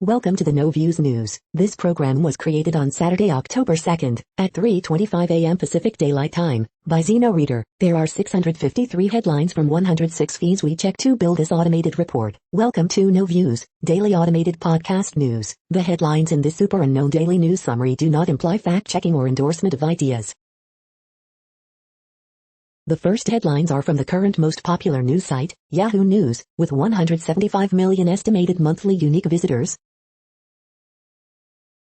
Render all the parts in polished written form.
Welcome to the No Views News. This program was created on Saturday, October 2nd, at 3:25 a.m. Pacific Daylight Time, by Zeno Reader. There are 653 headlines from 106 feeds we check to build this automated report. Welcome to No Views, daily automated podcast news. The headlines in this super unknown daily news summary do not imply fact-checking or endorsement of ideas. The first headlines are from the current most popular news site, Yahoo News, with 175 million estimated monthly unique visitors.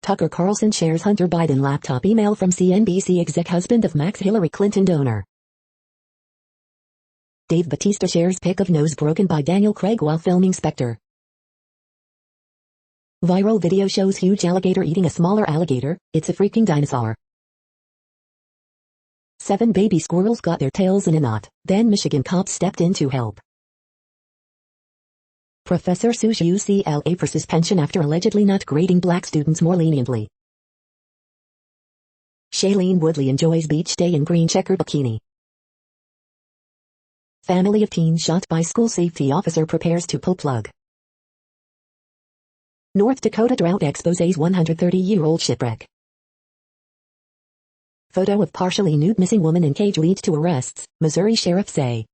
Tucker Carlson shares Hunter Biden laptop email from CNBC exec husband of Max Hillary Clinton donor. Dave Bautista shares pic of nose broken by Daniel Craig while filming Spectre. Viral video shows huge alligator eating a smaller alligator. It's a freaking dinosaur. 7 baby squirrels got their tails in a knot, then Michigan cops stepped in to help. Professor sues UCLA for suspension after allegedly not grading black students more leniently. Shailene Woodley enjoys beach day in green checkered bikini. Family of teen shot by school safety officer prepares to pull plug. North Dakota drought exposes 130-year-old shipwreck. Photo of partially nude missing woman in cage leads to arrests, Missouri sheriff say.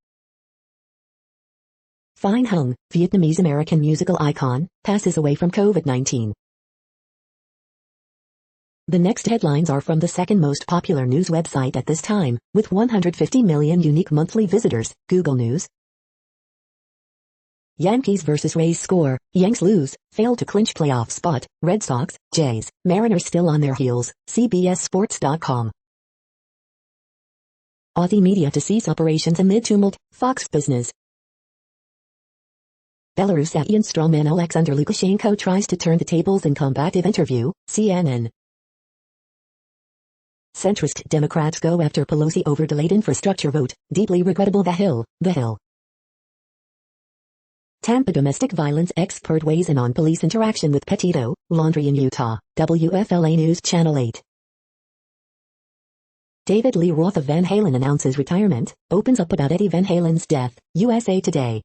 Fine Hung, Vietnamese-American musical icon, passes away from COVID-19. The next headlines are from the second most popular news website at this time, with 150 million unique monthly visitors, Google News. Yankees vs. Rays score, Yanks lose, failed to clinch playoff spot, Red Sox, Jays, Mariners still on their heels, CBSSports.com. Aussie media to cease operations amid tumult, Fox Business. Belarusian strongman Alexander Lukashenko tries to turn the tables in combative interview, CNN. Centrist Democrats go after Pelosi over delayed infrastructure vote, deeply regrettable. The Hill. Tampa domestic violence expert weighs in on police interaction with Petito, laundry in Utah, WFLA News Channel 8. David Lee Roth of Van Halen announces retirement, opens up about Eddie Van Halen's death, USA Today.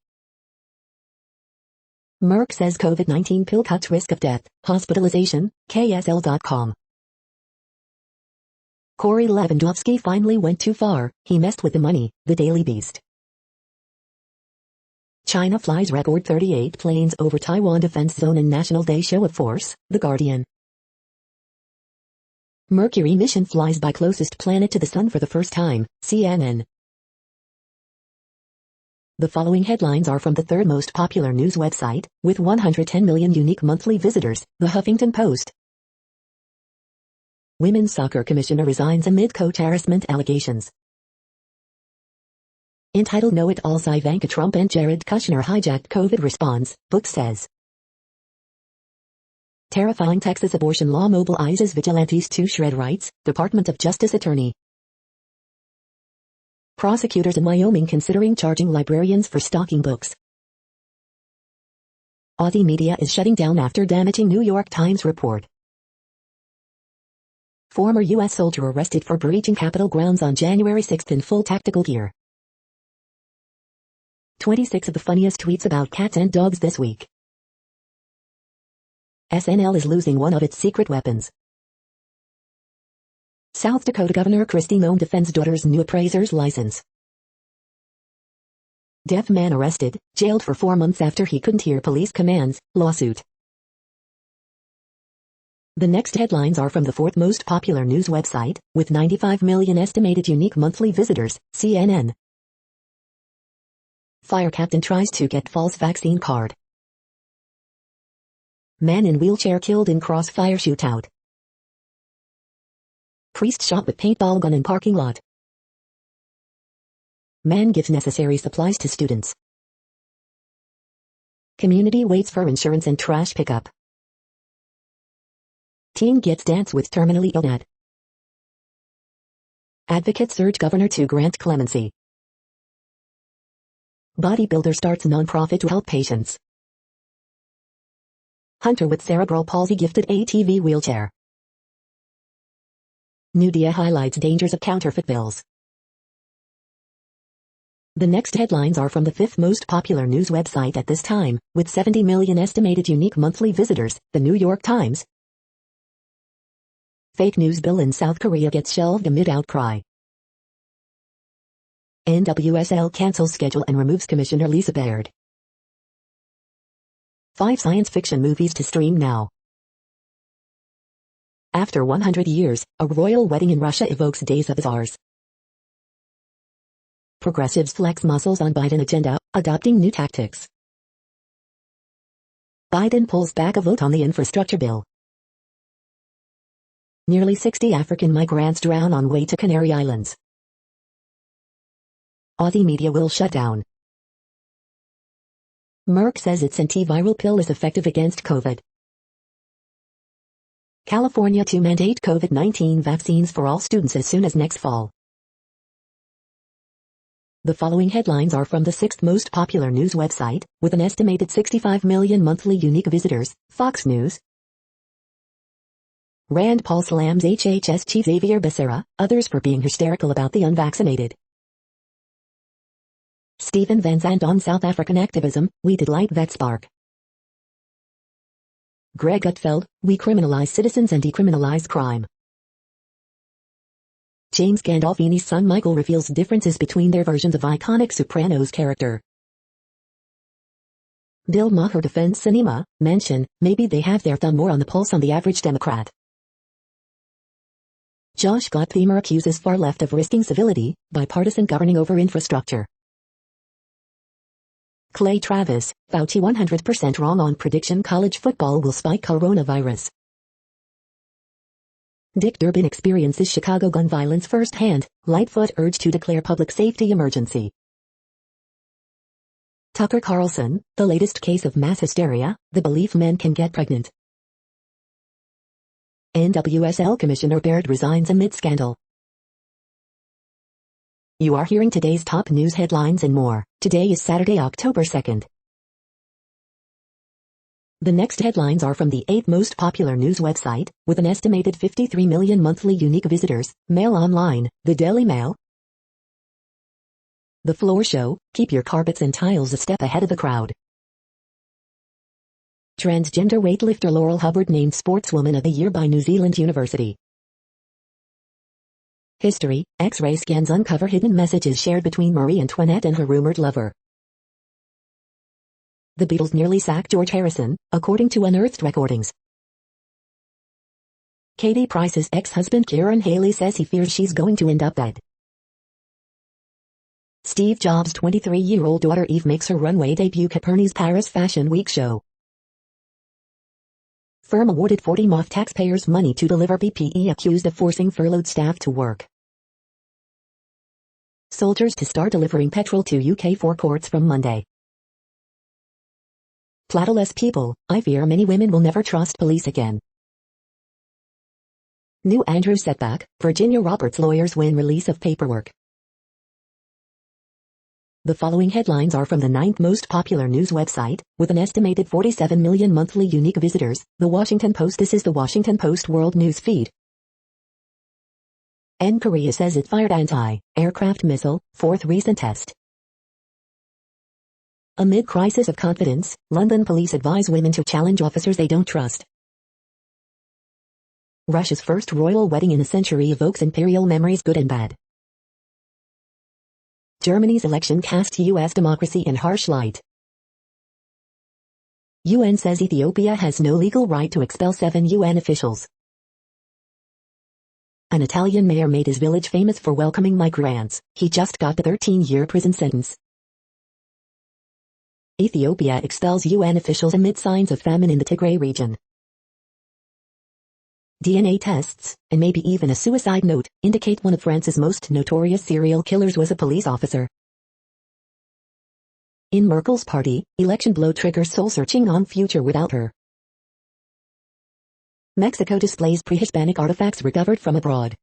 Merck says COVID-19 pill cuts risk of death, hospitalization, KSL.com. Corey Lewandowski finally went too far, he messed with the money, the Daily Beast. China flies record 38 planes over Taiwan defense zone in National Day show of force, The Guardian. Mercury mission flies by closest planet to the sun for the first time, CNN. The following headlines are from the third most popular news website, with 110 million unique monthly visitors, The Huffington Post. Women's soccer commissioner resigns amid coach harassment allegations. Entitled Know-It-Alls Ivanka Trump and Jared Kushner hijacked COVID response, book says. Terrifying Texas abortion law mobilizes vigilantes to shred rights, Department of Justice attorney. Prosecutors in Wyoming considering charging librarians for stalking books. Aussie media is shutting down after damaging New York Times report. Former U.S. soldier arrested for breaching Capitol grounds on January 6 in full tactical gear. 26 of the funniest tweets about cats and dogs this week. SNL is losing one of its secret weapons. South Dakota Governor Kristi Noem defends daughter's new appraiser's license. Deaf man arrested, jailed for 4 months after he couldn't hear police commands, lawsuit. The next headlines are from the fourth most popular news website, with 95 million estimated unique monthly visitors, CNN. Fire captain tries to get false vaccine card. Man in wheelchair killed in crossfire shootout. Priest shot with paintball gun in parking lot. Man gives necessary supplies to students. Community waits for insurance and trash pickup. Teen gets dance with terminally ill dad. Advocates urge governor to grant clemency. Bodybuilder starts nonprofit to help patients. Hunter with cerebral palsy gifted ATV wheelchair. New DIA highlights dangers of counterfeit bills. The next headlines are from the fifth most popular news website at this time, with 70 million estimated unique monthly visitors, The New York Times. Fake news bill in South Korea gets shelved amid outcry. NWSL cancels schedule and removes Commissioner Lisa Baird. 5 science fiction movies to stream now. After 100 years, a royal wedding in Russia evokes days of bazaars. Progressives flex muscles on Biden agenda, adopting new tactics. Biden pulls back a vote on the infrastructure bill. Nearly 60 African migrants drown on way to Canary Islands. Aussie media will shut down. Merck says its antiviral pill is effective against COVID. California to mandate COVID-19 vaccines for all students as soon as next fall. The following headlines are from the sixth most popular news website, with an estimated 65 million monthly unique visitors, Fox News. Rand Paul slams HHS Chief Xavier Becerra, others for being hysterical about the unvaccinated. Stephen Van Zandt on South African activism, we did light that spark. Greg Gutfeld, we criminalize citizens and decriminalize crime. James Gandolfini's son Michael reveals differences between their versions of iconic Sopranos character. Bill Maher defends cinema, mention, maybe they have their thumb more on the pulse on the average Democrat. Josh Gottheimer accuses far left of risking civility, bipartisan governing over infrastructure. Clay Travis, Fauci 100% wrong on prediction college football will spike coronavirus. Dick Durbin experiences Chicago gun violence firsthand, Lightfoot urged to declare public safety emergency. Tucker Carlson, the latest case of mass hysteria, the belief men can get pregnant. NWSL Commissioner Baird resigns amid scandal. You are hearing today's top news headlines and more. Today is Saturday, October 2nd. The next headlines are from the 8th most popular news website, with an estimated 53 million monthly unique visitors, Mail Online, the Daily Mail. The Floor Show, keep your carpets and tiles a step ahead of the crowd. Transgender weightlifter Laurel Hubbard named Sportswoman of the Year by New Zealand University. History, X-ray scans uncover hidden messages shared between Marie Antoinette and her rumored lover. The Beatles nearly sacked George Harrison, according to unearthed recordings. Katie Price's ex-husband Kieran Haley says he fears she's going to end up dead. Steve Jobs' 23-year-old daughter Eve makes her runway debut at Perni's Paris Fashion Week show. Firm awarded 40 MOF taxpayers' money to deliver PPE accused of forcing furloughed staff to work. Soldiers to start delivering petrol to UK forecourts from Monday. Plattoless people, I fear many women will never trust police again. New Andrew setback, Virginia Roberts lawyers win release of paperwork. The following headlines are from the 9th most popular news website, with an estimated 47 million monthly unique visitors, The Washington Post. This is The Washington Post World News Feed. Korea says it fired anti-aircraft missile, 4th recent test. Amid crisis of confidence, London police advise women to challenge officers they don't trust. Russia's first royal wedding in a century evokes imperial memories, good and bad. Germany's election casts U.S. democracy in harsh light. UN says Ethiopia has no legal right to expel 7 UN officials. An Italian mayor made his village famous for welcoming migrants. He just got a 13-year prison sentence. Ethiopia expels UN officials amid signs of famine in the Tigray region. DNA tests, and maybe even a suicide note, indicate one of France's most notorious serial killers was a police officer. In Merkel's party, election blow triggers soul-searching on future without her. Mexico displays pre-Hispanic artifacts recovered from abroad.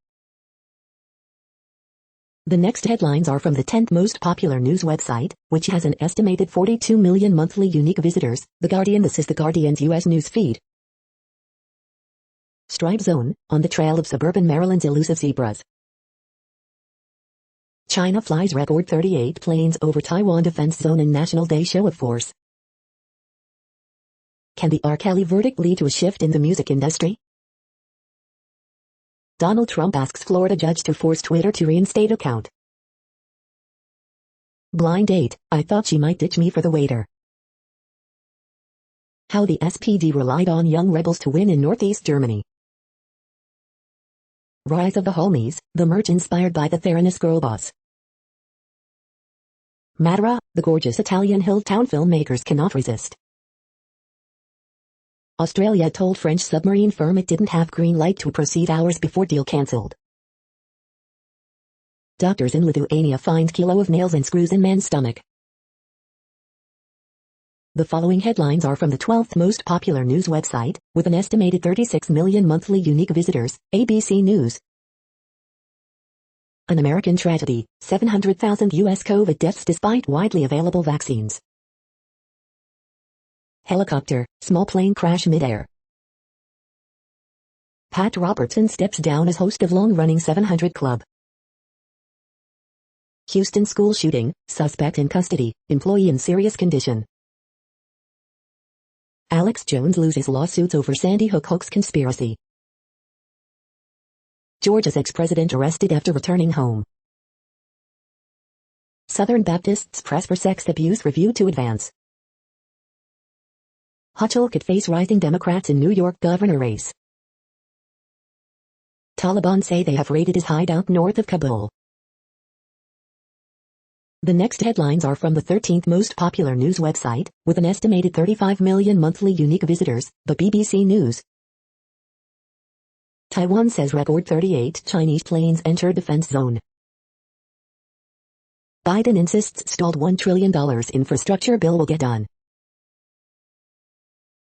The next headlines are from the 10th most popular news website, which has an estimated 42 million monthly unique visitors, The Guardian. This is The Guardian's U.S. news feed. Stripe Zone, on the trail of suburban Maryland's elusive zebras. China flies record 38 planes over Taiwan defense zone in National Day show of force. Can the R. Kelly verdict lead to a shift in the music industry? Donald Trump asks Florida judge to force Twitter to reinstate account. Blind date, I thought she might ditch me for the waiter. How the SPD relied on young rebels to win in Northeast Germany. Rise of the Homies, the merch inspired by the Theranos girl boss. Matera, the gorgeous Italian hill town filmmakers cannot resist. Australia told French submarine firm it didn't have green light to proceed hours before deal cancelled. Doctors in Lithuania find kilo of nails and screws in man's stomach. The following headlines are from the 12th most popular news website, with an estimated 36 million monthly unique visitors, ABC News. An American tragedy, 700,000 U.S. COVID deaths despite widely available vaccines. Helicopter, small plane crash midair. Pat Robertson steps down as host of long-running 700 Club. Houston school shooting, suspect in custody, employee in serious condition. Alex Jones loses lawsuits over Sandy Hook hoax conspiracy. Georgia's ex-president arrested after returning home. Southern Baptists press for sex abuse review to advance. Hochul could face rising Democrats in New York governor race. Taliban say they have raided his hideout north of Kabul. The next headlines are from the 13th most popular news website, with an estimated 35 million monthly unique visitors, the BBC News. Taiwan says record 38 Chinese planes enter defense zone. Biden insists stalled $1 trillion infrastructure bill will get done.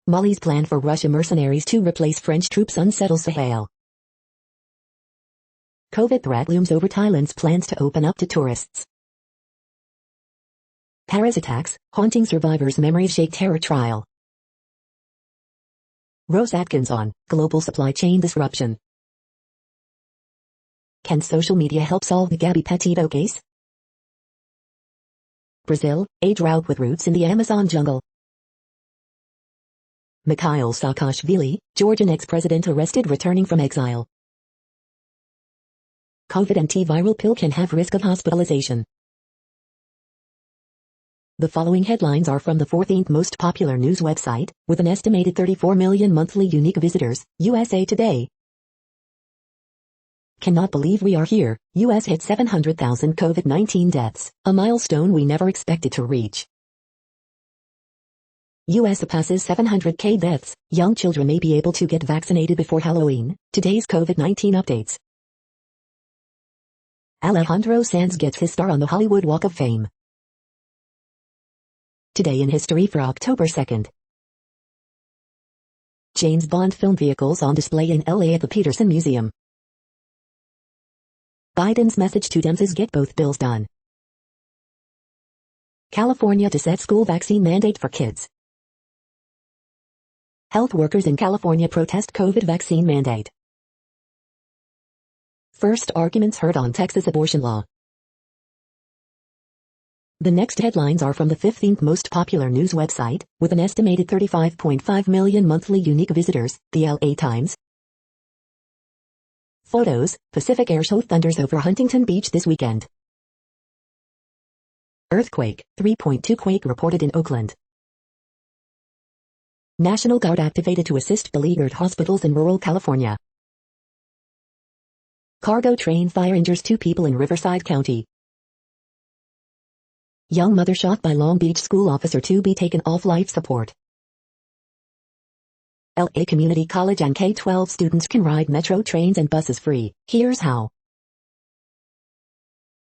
Mali's plan for Russia mercenaries to replace French troops unsettles Sahel. COVID threat looms over Thailand's plans to open up to tourists. Paris attacks, haunting survivors' memories shake terror trial. Rose Atkins on global supply chain disruption. Can social media help solve the Gabby Petito case? Brazil, a drought with roots in the Amazon jungle. Mikhail Saakashvili, Georgian ex-president arrested returning from exile. COVID antiviral pill can have risk of hospitalization. The following headlines are from the 14th most popular news website, with an estimated 34 million monthly unique visitors, USA Today. Cannot believe we are here, US hit 700,000 COVID-19 deaths, a milestone we never expected to reach. US passes 700K deaths, young children may be able to get vaccinated before Halloween, today's COVID-19 updates. Alejandro Sanz gets his star on the Hollywood Walk of Fame. Today in history for October 2nd. James Bond film vehicles on display in LA at the Peterson Museum. Biden's message to Dems is get both bills done. California to set school vaccine mandate for kids. Health workers in California protest COVID vaccine mandate. First arguments heard on Texas abortion law. The next headlines are from the 15th most popular news website, with an estimated 35.5 million monthly unique visitors, the LA Times. Photos, Pacific Air show thunders over Huntington Beach this weekend. Earthquake, 3.2 quake reported in Oakland. National Guard activated to assist beleaguered hospitals in rural California. Cargo train fire injures 2 people in Riverside County. Young mother shot by Long Beach school officer to be taken off life support. LA Community College and K-12 students can ride metro trains and buses free. Here's how.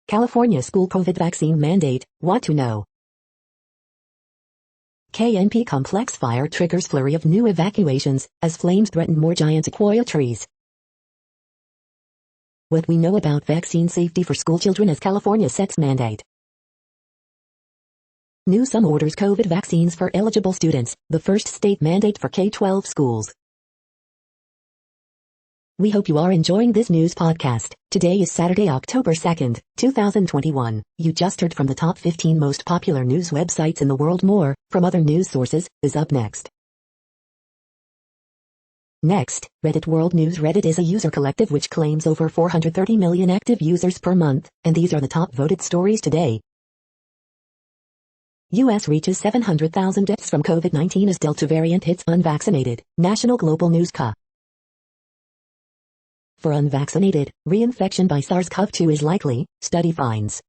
California school COVID vaccine mandate, want to know. KNP complex fire triggers flurry of new evacuations, as flames threaten more giant sequoia trees. What we know about vaccine safety for schoolchildren as California sets mandate. New sum orders COVID vaccines for eligible students, the first state mandate for K-12 schools. We hope you are enjoying this news podcast. Today is Saturday, October 2nd, 2021. You just heard from the top 15 most popular news websites in the world. More from other news sources is up next. Next, Reddit World News. Reddit is a user collective which claims over 430 million active users per month, and these are the top voted stories today. U.S. reaches 700,000 deaths from COVID-19 as Delta variant hits unvaccinated. National Global News. For unvaccinated, reinfection by SARS-CoV-2 is likely, study finds.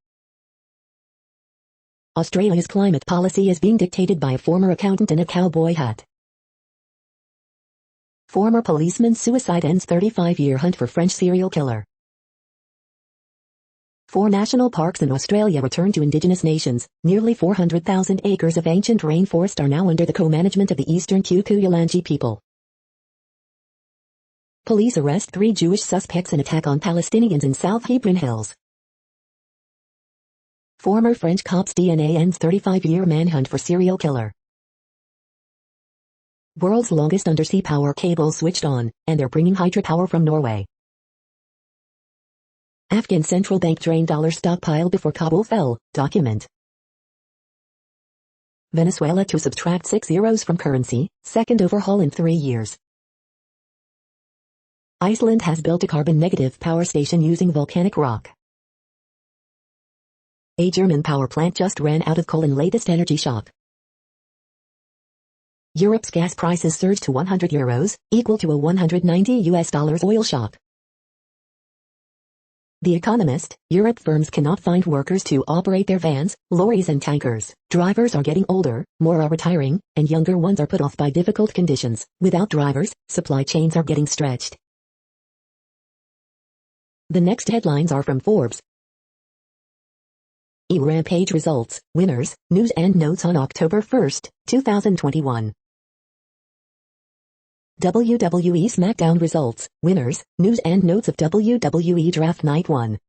Australia's climate policy is being dictated by a former accountant in a cowboy hat. Former policeman's suicide ends 35-year hunt for French serial killer. 4 national parks in Australia return to indigenous nations. Nearly 400,000 acres of ancient rainforest are now under the co-management of the Eastern Kikuyu people. Police arrest 3 Jewish suspects in attack on Palestinians in South Hebron Hills. Former French cop's DNA ends 35-year manhunt for serial killer. World's longest undersea power cable switched on, and they're bringing hydropower from Norway. Afghan central bank drained dollar stockpile before Kabul fell, document. Venezuela to subtract 6 euros from currency, second overhaul in 3 years. Iceland has built a carbon-negative power station using volcanic rock. A German power plant just ran out of coal in latest energy shock. Europe's gas prices surged to 100 euros, equal to a $190 oil shock. The Economist, Europe firms cannot find workers to operate their vans, lorries and tankers. Drivers are getting older, more are retiring, and younger ones are put off by difficult conditions. Without drivers, supply chains are getting stretched. The next headlines are from Forbes. Rampage results, winners, news and notes on October 1st, 2021. WWE SmackDown results, winners, news and notes of WWE Draft Night 1.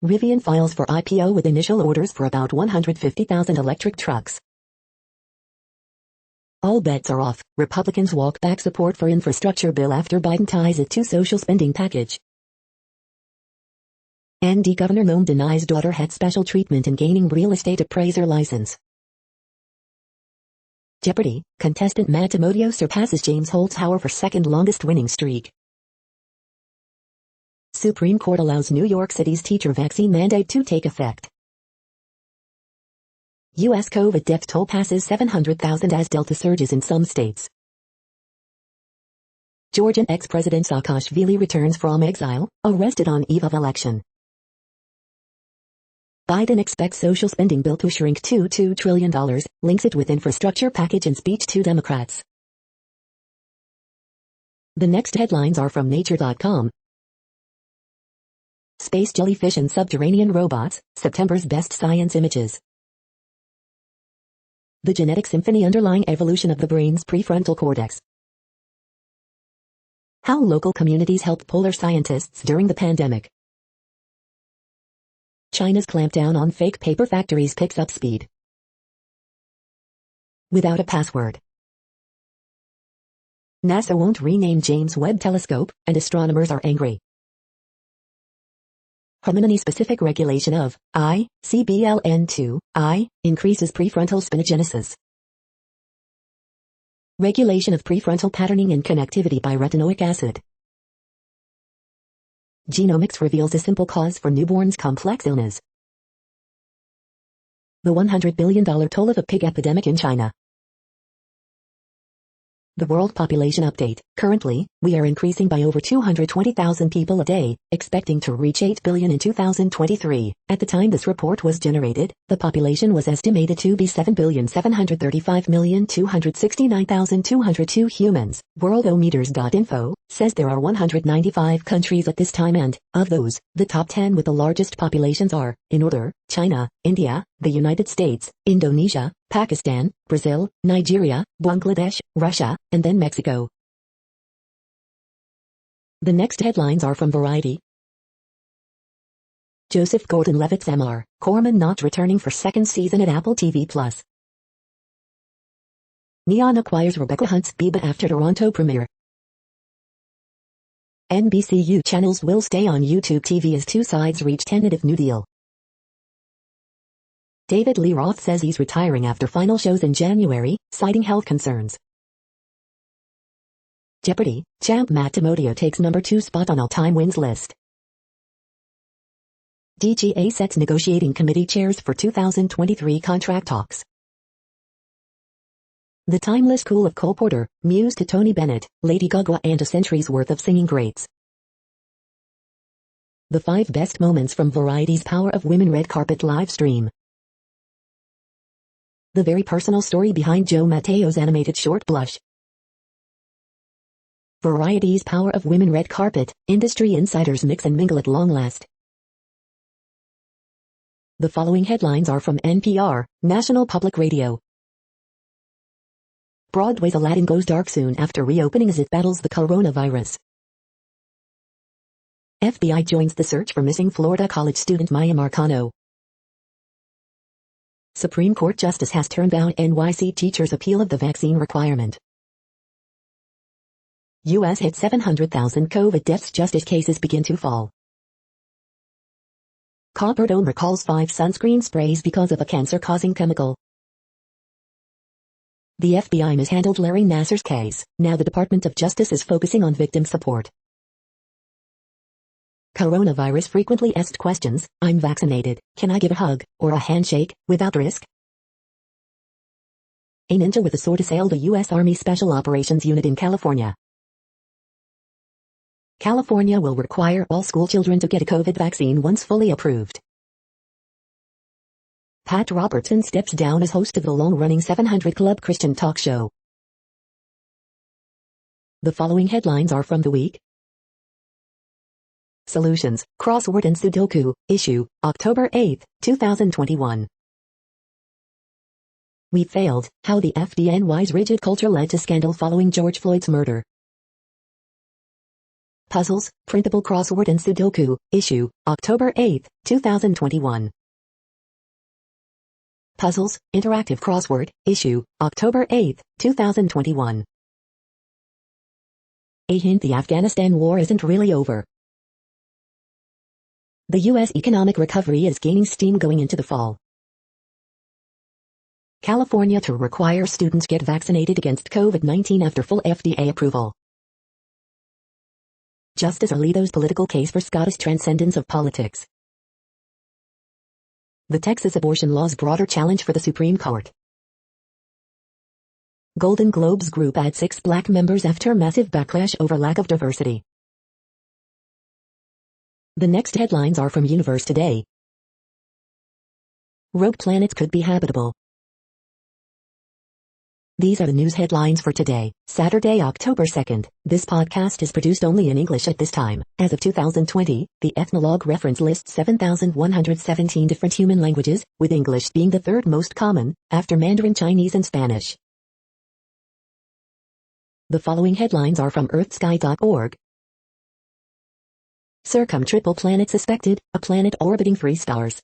Rivian files for IPO with initial orders for about 150,000 electric trucks. All bets are off. Republicans walk back support for infrastructure bill after Biden ties it to social spending package. ND Governor Noem denies daughter had special treatment in gaining real estate appraiser license. Jeopardy! Contestant Matt Amodio surpasses James Holzhauer for second longest winning streak. Supreme Court allows New York City's teacher vaccine mandate to take effect. U.S. COVID death toll passes 700,000 as Delta surges in some states. Georgian ex-president Saakashvili returns from exile, arrested on eve of election. Biden expects social spending bill to shrink to $2 trillion, links it with infrastructure package and speech to Democrats. The next headlines are from Nature.com. Space jellyfish and subterranean robots, September's best science images. The genetic symphony underlying evolution of the brain's prefrontal cortex. How local communities help polar scientists during the pandemic. China's clampdown on fake paper factories picks up speed. Without a password. NASA won't rename James Webb Telescope, and astronomers are angry. Hominin-specific regulation of ICBLN2, increases prefrontal spinogenesis. Regulation of prefrontal patterning and connectivity by retinoic acid. Genomics reveals a simple cause for newborns' complex illness. The $100 billion toll of a pig epidemic in China. The World Population Update. Currently, we are increasing by over 220,000 people a day, expecting to reach 8 billion in 2023. At the time this report was generated, the population was estimated to be 7,735,269,202 humans. Worldometers.info says there are 195 countries at this time and, of those, the top 10 with the largest populations are, in order, China, India, the United States, Indonesia, Pakistan, Brazil, Nigeria, Bangladesh, Russia, and then Mexico. The next headlines are from Variety. Joseph Gordon-Levitt's Mr. Corman not returning for second season at Apple TV+. Neon acquires Rebecca Hunt's Biba after Toronto premiere. NBCU channels will stay on YouTube TV as two sides reach tentative new deal. David Lee Roth says he's retiring after final shows in January, citing health concerns. Jeopardy! Champ Matt Timodio takes number 2 spot on all-time wins list. DGA sets negotiating committee chairs for 2023 contract talks. The timeless cool of Cole Porter, muse to Tony Bennett, Lady Gaga and a century's worth of singing greats. The 5 best moments from Variety's Power of Women red carpet live stream. The very personal story behind Joe Matteo's animated short Blush. Variety's Power of Women red carpet, industry insiders mix and mingle at long last. The following headlines are from NPR, National Public Radio. Broadway's Aladdin goes dark soon after reopening as it battles the coronavirus. FBI joins the search for missing Florida college student Maya Marcano. Supreme Court Justice has turned down NYC teachers' appeal of the vaccine requirement. U.S. hit 700,000 COVID deaths just as cases begin to fall. Coppertone recalls 5 sunscreen sprays because of a cancer-causing chemical. The FBI mishandled Larry Nassar's case. Now the Department of Justice is focusing on victim support. Coronavirus frequently asked questions: I'm vaccinated, can I give a hug, or a handshake, without risk? A ninja with a sword assailed a U.S. Army Special Operations unit in California. California will require all schoolchildren to get a COVID vaccine once fully approved. Pat Robertson steps down as host of the long-running 700 Club Christian talk show. The following headlines are from The Week. Solutions, Crossword and Sudoku, issue, October 8, 2021. We failed, how the FDNY's rigid culture led to scandal following George Floyd's murder. Puzzles, Printable Crossword and Sudoku, issue, October 8, 2021. Puzzles, Interactive Crossword, issue, October 8, 2021. A hint: the Afghanistan war isn't really over. The U.S. economic recovery is gaining steam going into the fall. California to require students get vaccinated against COVID-19 after full FDA approval. Justice Alito's political case for Scottish transcendence of politics. The Texas abortion law's broader challenge for the Supreme Court. Golden Globes group adds 6 black members after massive backlash over lack of diversity. The next headlines are from Universe Today. Rogue planets could be habitable. These are the news headlines for today, Saturday, October 2nd. This podcast is produced only in English at this time. As of 2020, the Ethnologue reference lists 7,117 different human languages, with English being the 3rd most common, after Mandarin Chinese and Spanish. The following headlines are from earthsky.org. Circum-triple planet suspected, a planet orbiting 3 stars.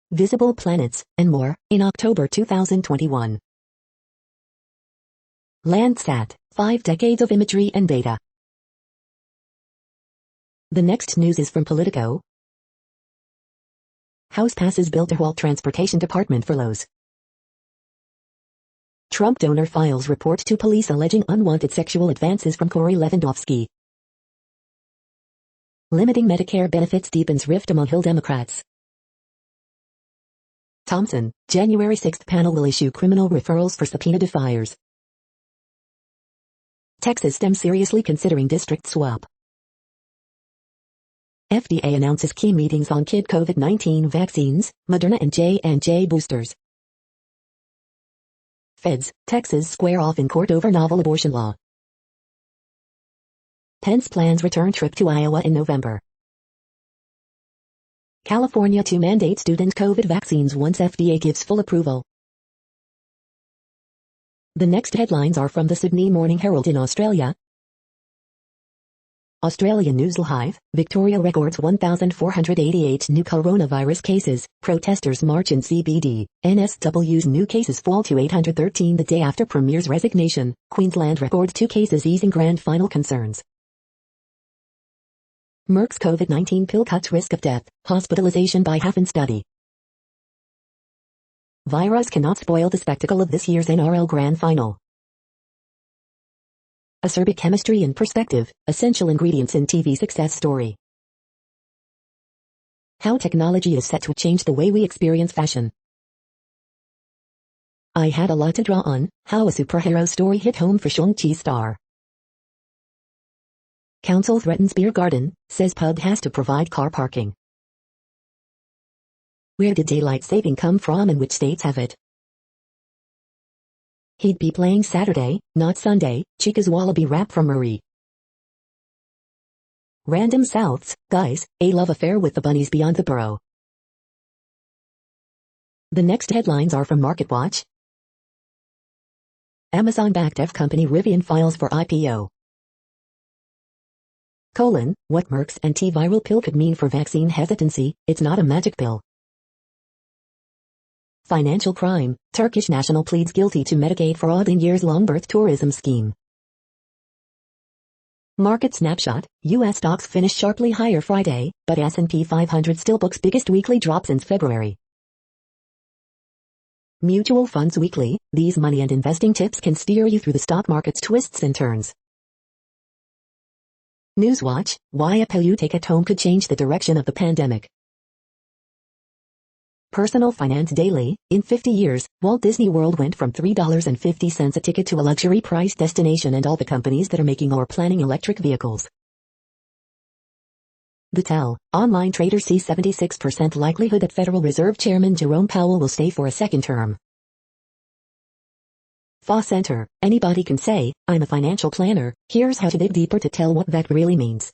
Visible planets, and more, in October 2021. Landsat, 5 decades of imagery and data. The next news is from Politico. House passes bill to halt Transportation Department furloughs. Trump donor files report to police alleging unwanted sexual advances from Corey Lewandowski. Limiting Medicare benefits deepens rift among Hill Democrats. Thompson, January 6 panel will issue criminal referrals for subpoena defiers. Texas Dem seriously considering district swap. FDA announces key meetings on kid COVID-19 vaccines, Moderna and J&J boosters. Feds, Texas square off in court over novel abortion law. Pence plans return trip to Iowa in November. California to mandate student COVID vaccines once FDA gives full approval. The next headlines are from the Sydney Morning Herald in Australia. Australian News Live, Victoria records 1,488 new coronavirus cases, protesters march in CBD, NSW's new cases fall to 813 the day after Premier's resignation, Queensland records 2 cases easing grand final concerns. Merck's COVID-19 pill cuts risk of death, hospitalization by half in study. Virus cannot spoil the spectacle of this year's NRL Grand Final. Acerbic chemistry in perspective, essential ingredients in TV success story. How technology is set to change the way we experience fashion. I had a lot to draw on, how a superhero story hit home for Shang-Chi star. Council threatens beer garden, says pub has to provide car parking. Where did daylight saving come from and which states have it? He'd be playing Saturday, not Sunday, Chica's Wallaby rap from Murray. Random Souths, guys, a love affair with the bunnies beyond the burrow. The next headlines are from MarketWatch. Amazon-backed F company Rivian files for IPO. What Merck's antiviral pill could mean for vaccine hesitancy, it's not a magic pill. Financial crime, Turkish national pleads guilty to Medicaid fraud in years-long birth tourism scheme. Market snapshot, U.S. stocks finished sharply higher Friday, but S&P 500 still books biggest weekly drop since February. Mutual Funds Weekly, these money and investing tips can steer you through the stock market's twists and turns. Newswatch, why a pill you take at home could change the direction of the pandemic. Personal Finance Daily, in 50 years, Walt Disney World went from $3.50 a ticket to a luxury price destination, and all the companies that are making or planning electric vehicles. The Tell, online traders see 76% likelihood that Federal Reserve Chairman Jerome Powell will stay for a second term. FA Center, anybody can say, I'm a financial planner, here's how to dig deeper to tell what that really means.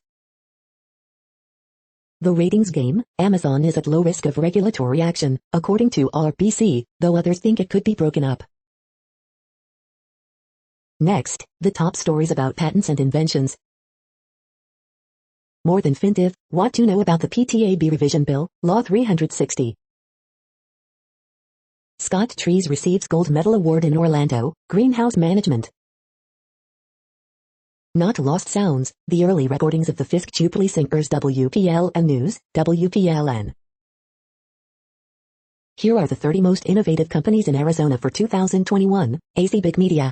The ratings game, Amazon is at low risk of regulatory action, according to RBC, though others think it could be broken up. Next, the top stories about patents and inventions. More than FinTiv, what to know about the PTAB revision bill, Law 360. Scott Trees receives gold medal award in Orlando, greenhouse management. Not Lost Sounds, the early recordings of the Fisk Jubilee Singers WPLN News, WPLN. Here are the 30 most innovative companies in Arizona for 2021, AC Big Media.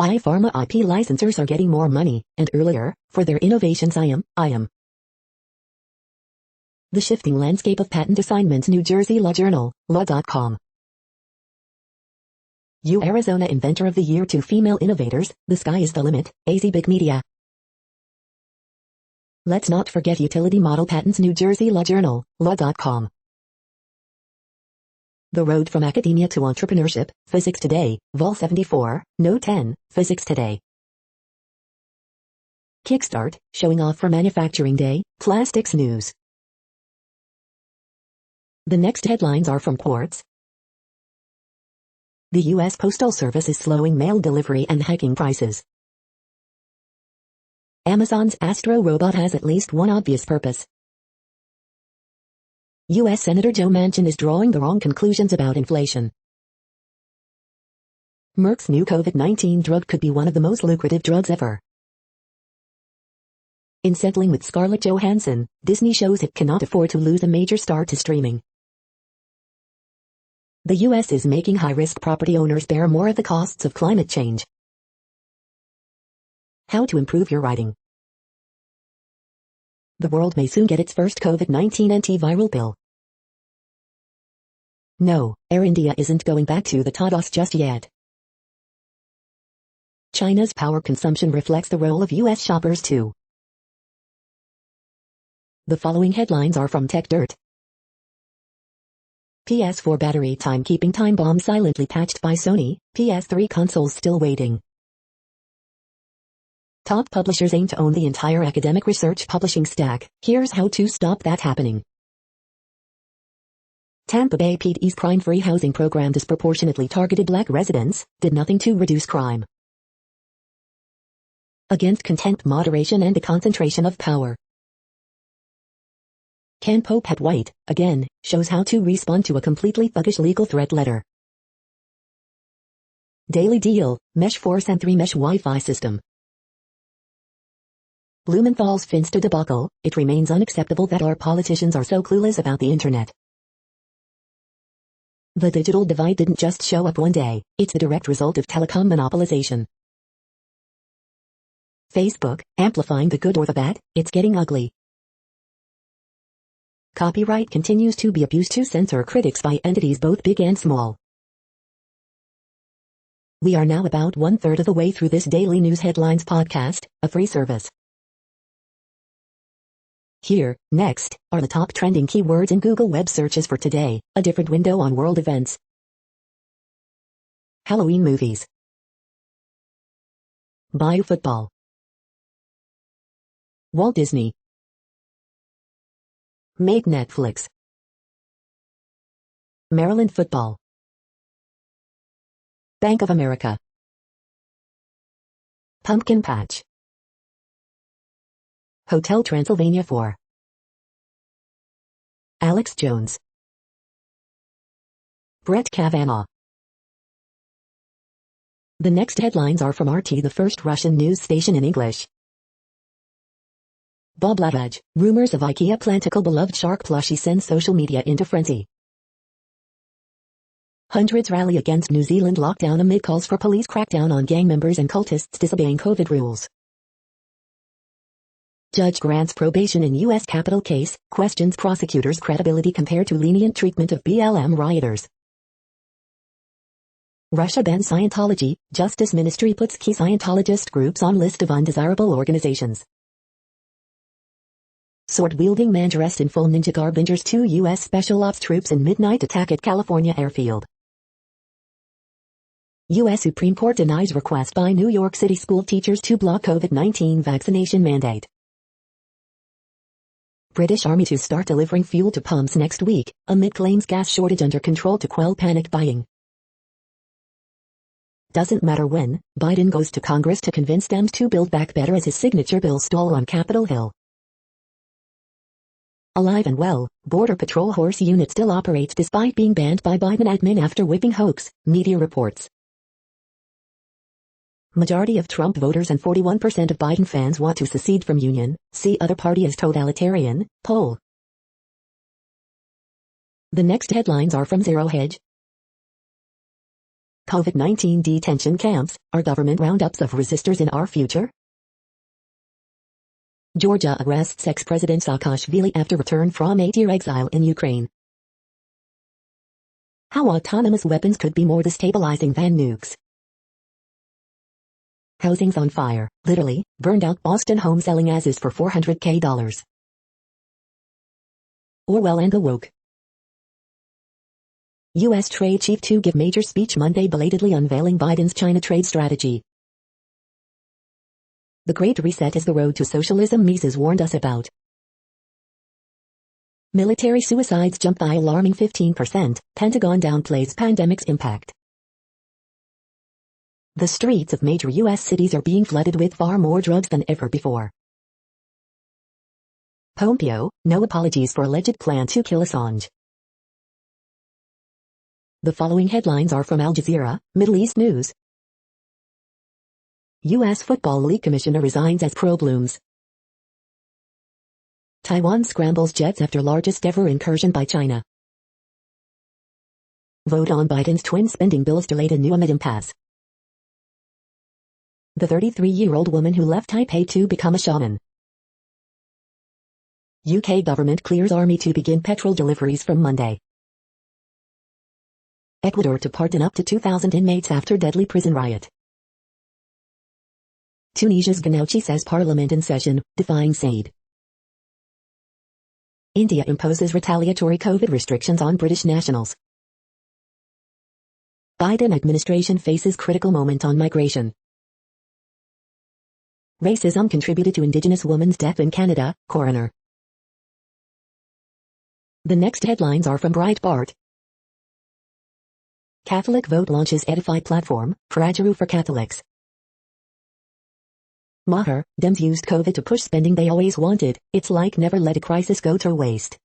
Biopharma IP licensors are getting more money, and earlier, for their innovations. I am. The shifting landscape of patent assignments. New Jersey Law Journal, law.com. Arizona Inventor of the Year to female innovators, the sky is the limit, AZ Big Media. Let's not forget utility model patents. New Jersey Law Journal, law.com. The road from academia to entrepreneurship, Physics Today, Vol 74, No 10, Physics Today. Kickstart, showing off for Manufacturing Day, Plastics News. The next headlines are from Quartz. The U.S. Postal Service is slowing mail delivery and hiking prices. Amazon's Astro robot has at least one obvious purpose. U.S. Senator Joe Manchin is drawing the wrong conclusions about inflation. Merck's new COVID-19 drug could be one of the most lucrative drugs ever. In settling with Scarlett Johansson, Disney shows it cannot afford to lose a major star to streaming. The U.S. is making high-risk property owners bear more of the costs of climate change. How to improve your writing. The world may soon get its first COVID-19 antiviral pill. No, Air India isn't going back to the TARDIS just yet. China's power consumption reflects the role of U.S. shoppers too. The following headlines are from TechDirt. PS4 battery timekeeping time bomb silently patched by Sony, PS3 consoles still waiting. Top publishers aim to own the entire academic research publishing stack, here's how to stop that happening. Tampa Bay PD's crime-free housing program disproportionately targeted black residents, did nothing to reduce crime. against contempt, moderation and the concentration of power. Can Pope at White, again, shows how to respond to a completely thuggish legal threat letter. Daily Deal, Mesh Force and 3-Mesh Wi-Fi system. Blumenthal's Finsta debacle, it remains unacceptable that our politicians are so clueless about the internet. The digital divide didn't just show up one day, it's the direct result of telecom monopolization. Facebook, amplifying the good or the bad, it's getting ugly. Copyright continues to be abused to censor critics by entities both big and small. We are now about 1/3 of the way through this daily news headlines podcast, a free service. Here, next, are the top trending keywords in Google web searches for today, a different window on world events. Halloween movies. Bayou football. Walt Disney. Made Netflix. Maryland football. Bank of America. Pumpkin Patch. Hotel Transylvania 4. Alex Jones. Brett Kavanaugh. The next headlines are from RT, the first Russian news station in English. Bob Lavage, rumors of IKEA planticle beloved shark plushie send social media into frenzy. Hundreds rally against New Zealand lockdown amid calls for police crackdown on gang members and cultists disobeying COVID rules. Judge grants probation in U.S. Capitol case, questions prosecutors' credibility compared to lenient treatment of BLM rioters. Russia bans Scientology, Justice Ministry puts key Scientologist groups on list of undesirable organizations. Sword-wielding man dressed in full ninja garb injures 2 U.S. Special Ops troops in midnight attack at California airfield. U.S. Supreme Court denies request by New York City school teachers to block COVID-19 vaccination mandate. British Army to start delivering fuel to pumps next week, amid claims gas shortage under control to quell panic buying. Doesn't matter when, Biden goes to Congress to convince Dems to build back better as his signature bill stall on Capitol Hill. Alive and well, Border Patrol horse unit still operates despite being banned by Biden admin after whipping hoax, media reports. Majority of Trump voters and 41% of Biden fans want to secede from union, see other party as totalitarian, poll. The next headlines are from Zero Hedge. COVID-19 detention camps, are government roundups of resistors in our future? Georgia arrests ex-President Saakashvili after return from 8-year exile in Ukraine. How autonomous weapons could be more destabilizing than nukes. Housing's on fire, literally, burned out Boston home selling as is for $400K. Orwell and the woke. U.S. trade chief to give major speech Monday belatedly unveiling Biden's China trade strategy. The Great Reset is the road to socialism Mises warned us about. Military suicides jump by alarming 15%, Pentagon downplays pandemic's impact. The streets of major U.S. cities are being flooded with far more drugs than ever before. Pompeo, no apologies for alleged plan to kill Assange. The following headlines are from Al Jazeera, Middle East News. U.S. Football League Commissioner resigns as probe looms. Taiwan scrambles jets after largest ever incursion by China. Vote on Biden's twin spending bills delayed a new amid impasse. The 33-year-old woman who left Taipei to become a shaman. UK government clears army to begin petrol deliveries from Monday. Ecuador to pardon up to 2,000 inmates after deadly prison riot. Tunisia's Ghanouchi says parliament in session, defying Said. India imposes retaliatory COVID restrictions on British nationals. Biden administration faces critical moment on migration. Racism contributed to Indigenous woman's death in Canada, coroner. The next headlines are from Breitbart. Catholic Vote launches Edify platform, Prageru for Catholics. Maher, Dems used COVID to push spending they always wanted. It's like never let a crisis go to waste.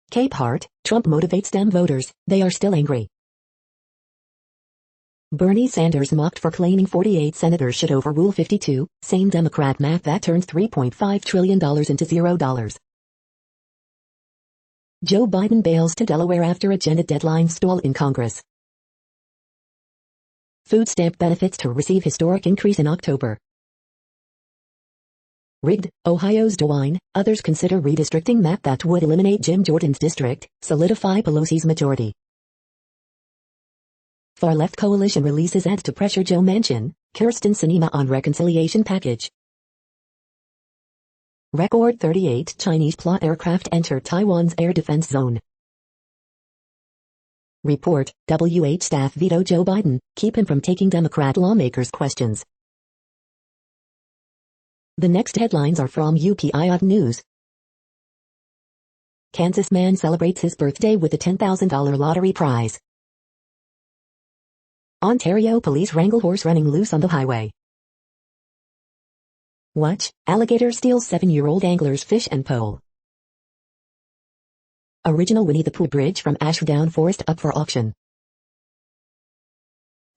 Cape Hart, Trump motivates Dem voters, they are still angry. Bernie Sanders mocked for claiming 48 senators should overrule 52, same Democrat math that turns $3.5 trillion into $0. Joe Biden bails to Delaware after agenda deadline stall in Congress. Food stamp benefits to receive historic increase in October. Rigged, Ohio's DeWine, others consider redistricting map that would eliminate Jim Jordan's district, solidify Pelosi's majority. Far-left coalition releases ads to pressure Joe Manchin, Kyrsten Sinema on reconciliation package. Record 38 Chinese plot aircraft enter Taiwan's air defense zone. Report, WH staff veto Joe Biden, keep him from taking Democrat lawmakers' questions. The next headlines are from UPI News. Kansas man celebrates his birthday with a $10,000 lottery prize. Ontario police wrangle horse running loose on the highway. Watch, alligator steals 7-year-old angler's fish and pole. Original Winnie the Pooh bridge from Ashdown Forest up for auction.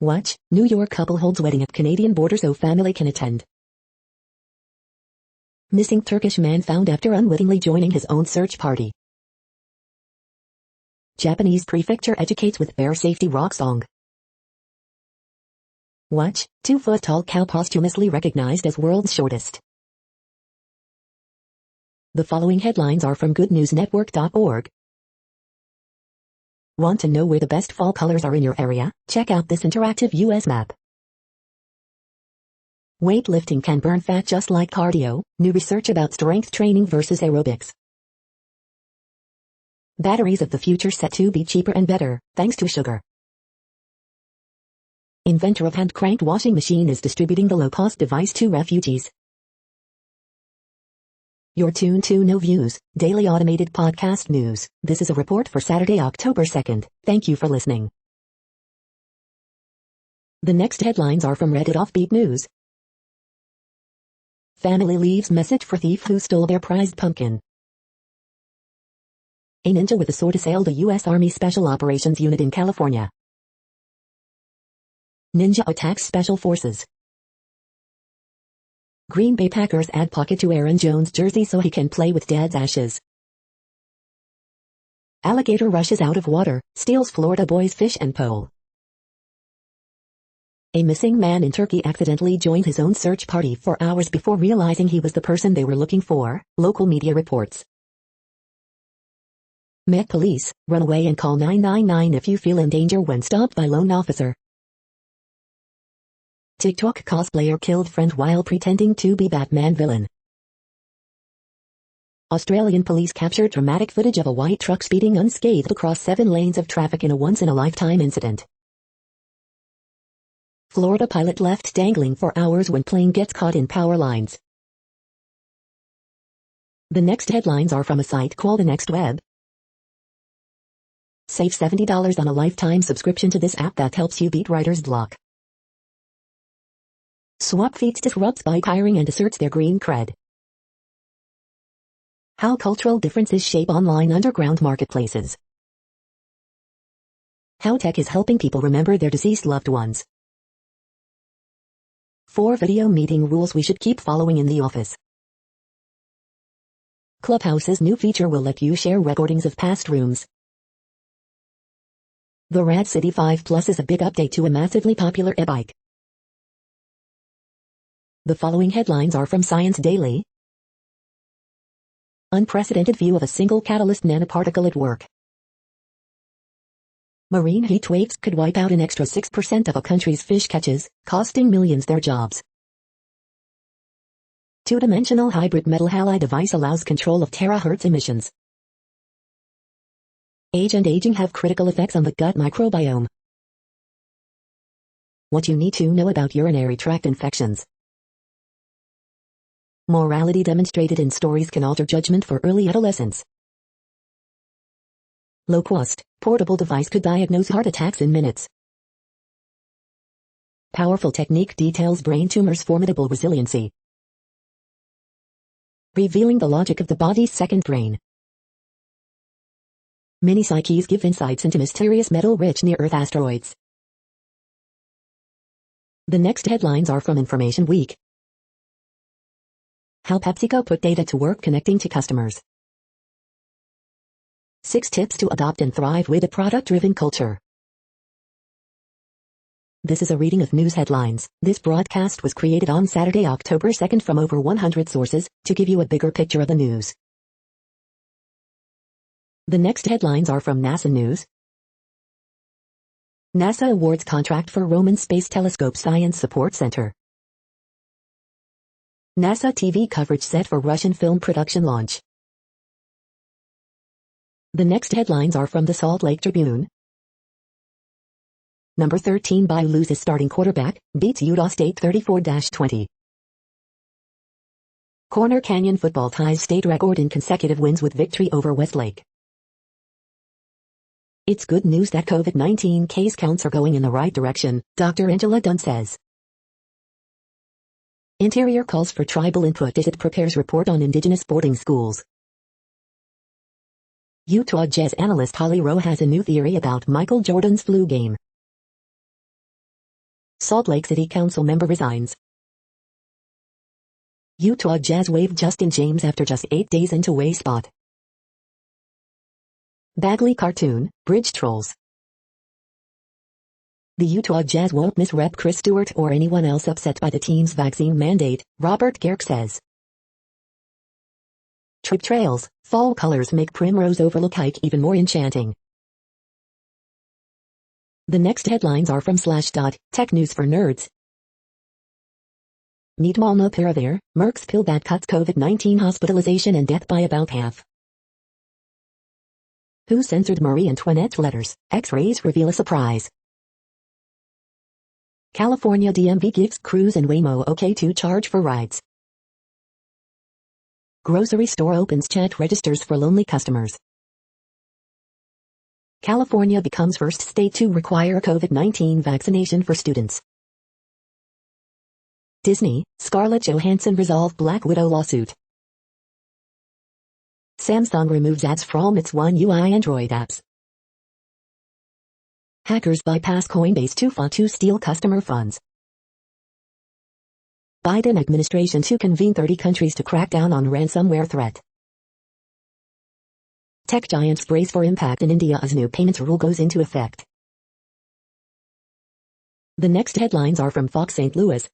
Watch, New York couple holds wedding at Canadian border so family can attend. Missing Turkish man found after unwittingly joining his own search party. Japanese prefecture educates with bear safety rock song. Watch, 2-foot-tall cow posthumously recognized as world's shortest. The following headlines are from goodnewsnetwork.org. Want to know where the best fall colors are in your area? Check out this interactive U.S. map. Weightlifting can burn fat just like cardio. New research about strength training versus aerobics. Batteries of the future set to be cheaper and better, thanks to sugar. Inventor of hand-cranked washing machine is distributing the low-cost device to refugees. You're tuned to No Views, daily automated podcast news. This is a report for Saturday, October 2nd. Thank you for listening. The next headlines are from Reddit Offbeat News. Family leaves message for thief who stole their prized pumpkin. A ninja with a sword assailed a U.S. Army Special Operations unit in California. Ninja attacks Special Forces. Green Bay Packers add pocket to Aaron Jones' jersey so he can play with dad's ashes. Alligator rushes out of water, steals Florida boy's fish and pole. A missing man in Turkey accidentally joined his own search party for hours before realizing he was the person they were looking for, local media reports. Met police, run away and call 999 if you feel in danger when stopped by lone officer. TikTok cosplayer killed friend while pretending to be Batman villain. Australian police captured dramatic footage of a white truck speeding unscathed across 7 lanes of traffic in a once-in-a-lifetime incident. Florida pilot left dangling for hours when plane gets caught in power lines. The next headlines are from a site called The Next Web. Save $70 on a lifetime subscription to this app that helps you beat writer's block. Swap Feeds disrupts bike hiring and asserts their green cred. How cultural differences shape online underground marketplaces. How tech is helping people remember their deceased loved ones. 4 video meeting rules we should keep following in the office. Clubhouse's new feature will let you share recordings of past rooms. The Rad City 5 Plus is a big update to a massively popular e-bike. The following headlines are from Science Daily. Unprecedented view of a single catalyst nanoparticle at work. Marine heat waves could wipe out an extra 6% of a country's fish catches, costing millions their jobs. 2-dimensional hybrid metal halide device allows control of terahertz emissions. Age and aging have critical effects on the gut microbiome. What you need to know about urinary tract infections. Morality demonstrated in stories can alter judgment for early adolescence. Low-cost, portable device could diagnose heart attacks in minutes. Powerful technique details brain tumor's formidable resiliency, revealing the logic of the body's second brain. Mini psyches give insights into mysterious metal-rich near-Earth asteroids. The next headlines are from Information Week. How PepsiCo put data to work connecting to customers. 6 tips to adopt and thrive with a product-driven culture. This is a reading of news headlines. This broadcast was created on Saturday, October 2nd from over 100 sources, to give you a bigger picture of the news. The next headlines are from NASA News. NASA awards contract for Roman Space Telescope Science Support Center. NASA TV coverage set for Russian film production launch. The next headlines are from the Salt Lake Tribune. Number 13 by loses starting quarterback, beats Utah State 34-20. Corner Canyon football ties state record in consecutive wins with victory over Westlake. It's good news that COVID-19 case counts are going in the right direction, Dr. Angela Dunn says. Interior calls for tribal input as it prepares report on indigenous boarding schools. Utah Jazz analyst Holly Rowe has a new theory about Michael Jordan's flu game. Salt Lake City Council member resigns. Utah Jazz waived Justin James after just 8 days into away spot. Bagley cartoon, Bridge Trolls. The Utah Jazz won't miss Rep Chris Stewart or anyone else upset by the team's vaccine mandate, Robert Garrick says. Trip trails, fall colors make Primrose Overlook hike even more enchanting. The next headlines are from Slashdot, tech news for nerds. Meet Molnupiravir, Merck's pill that cuts COVID-19 hospitalization and death by about half. Who censored Marie Antoinette's letters? X-rays reveal a surprise. California DMV gives Cruise and Waymo okay to charge for rides. Grocery store opens chat registers for lonely customers. California becomes first state to require COVID-19 vaccination for students. Disney, Scarlett Johansson resolve Black Widow lawsuit. Samsung removes ads from its One UI Android apps. Hackers bypass Coinbase to steal customer funds. Biden administration to convene 30 countries to crack down on ransomware threat. Tech giants brace for impact in India as new payments rule goes into effect. The next headlines are from Fox St. Louis.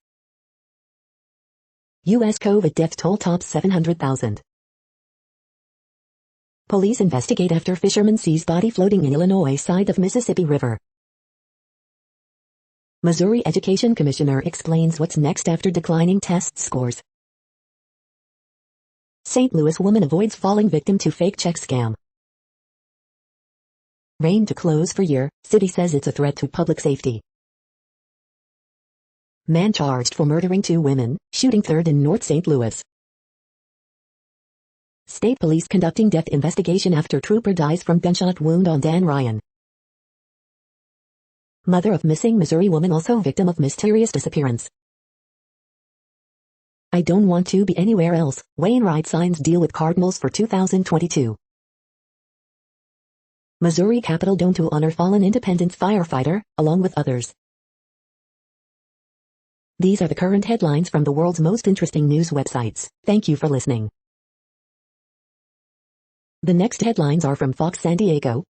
U.S. COVID death toll tops 700,000. Police investigate after fisherman sees body floating in Illinois side of Mississippi River. Missouri Education Commissioner explains what's next after declining test scores. St. Louis woman avoids falling victim to fake check scam. Rain to close for year, city says it's a threat to public safety. Man charged for murdering 2 women, shooting third in North St. Louis. State police conducting death investigation after trooper dies from gunshot wound on Dan Ryan. Mother of missing Missouri woman also victim of mysterious disappearance. I don't want to be anywhere else. Wainwright signs deal with Cardinals for 2022. Missouri Capitol Dome to honor fallen Independence firefighter, along with others. These are the current headlines from the world's most interesting news websites. Thank you for listening. The next headlines are from Fox San Diego.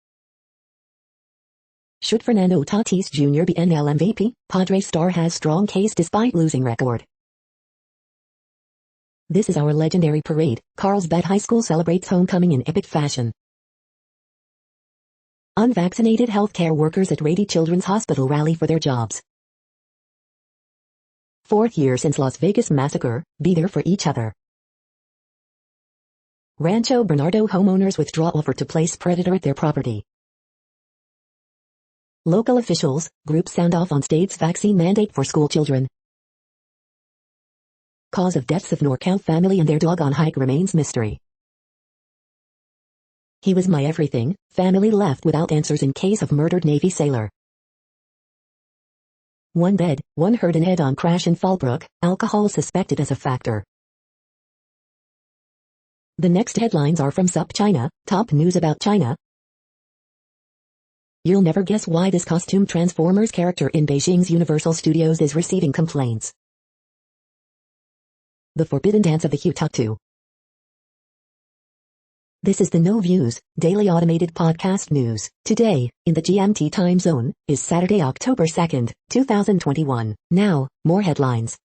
Should Fernando Tatis Jr. be NL MVP? Padres star has strong case despite losing record. This is our legendary parade. Carlsbad High School celebrates homecoming in epic fashion. Unvaccinated healthcare workers at Rady Children's Hospital rally for their jobs. 4th year since Las Vegas massacre, be there for each other. Rancho Bernardo homeowners withdraw offer to place predator at their property. Local officials, groups sound off on state's vaccine mandate for school children. Cause of deaths of NorCal family and their dog on hike remains mystery. He was my everything, family left without answers in case of murdered Navy sailor. One dead, one hurt in head-on crash in Fallbrook, alcohol suspected as a factor. The next headlines are from SUP China, top news about China. You'll never guess why this costume Transformers character in Beijing's Universal Studios is receiving complaints. The forbidden dance of the Hutuktu. This is the No Views, daily automated podcast news. Today, in the GMT time zone, is Saturday, October 2nd, 2021. Now, more headlines.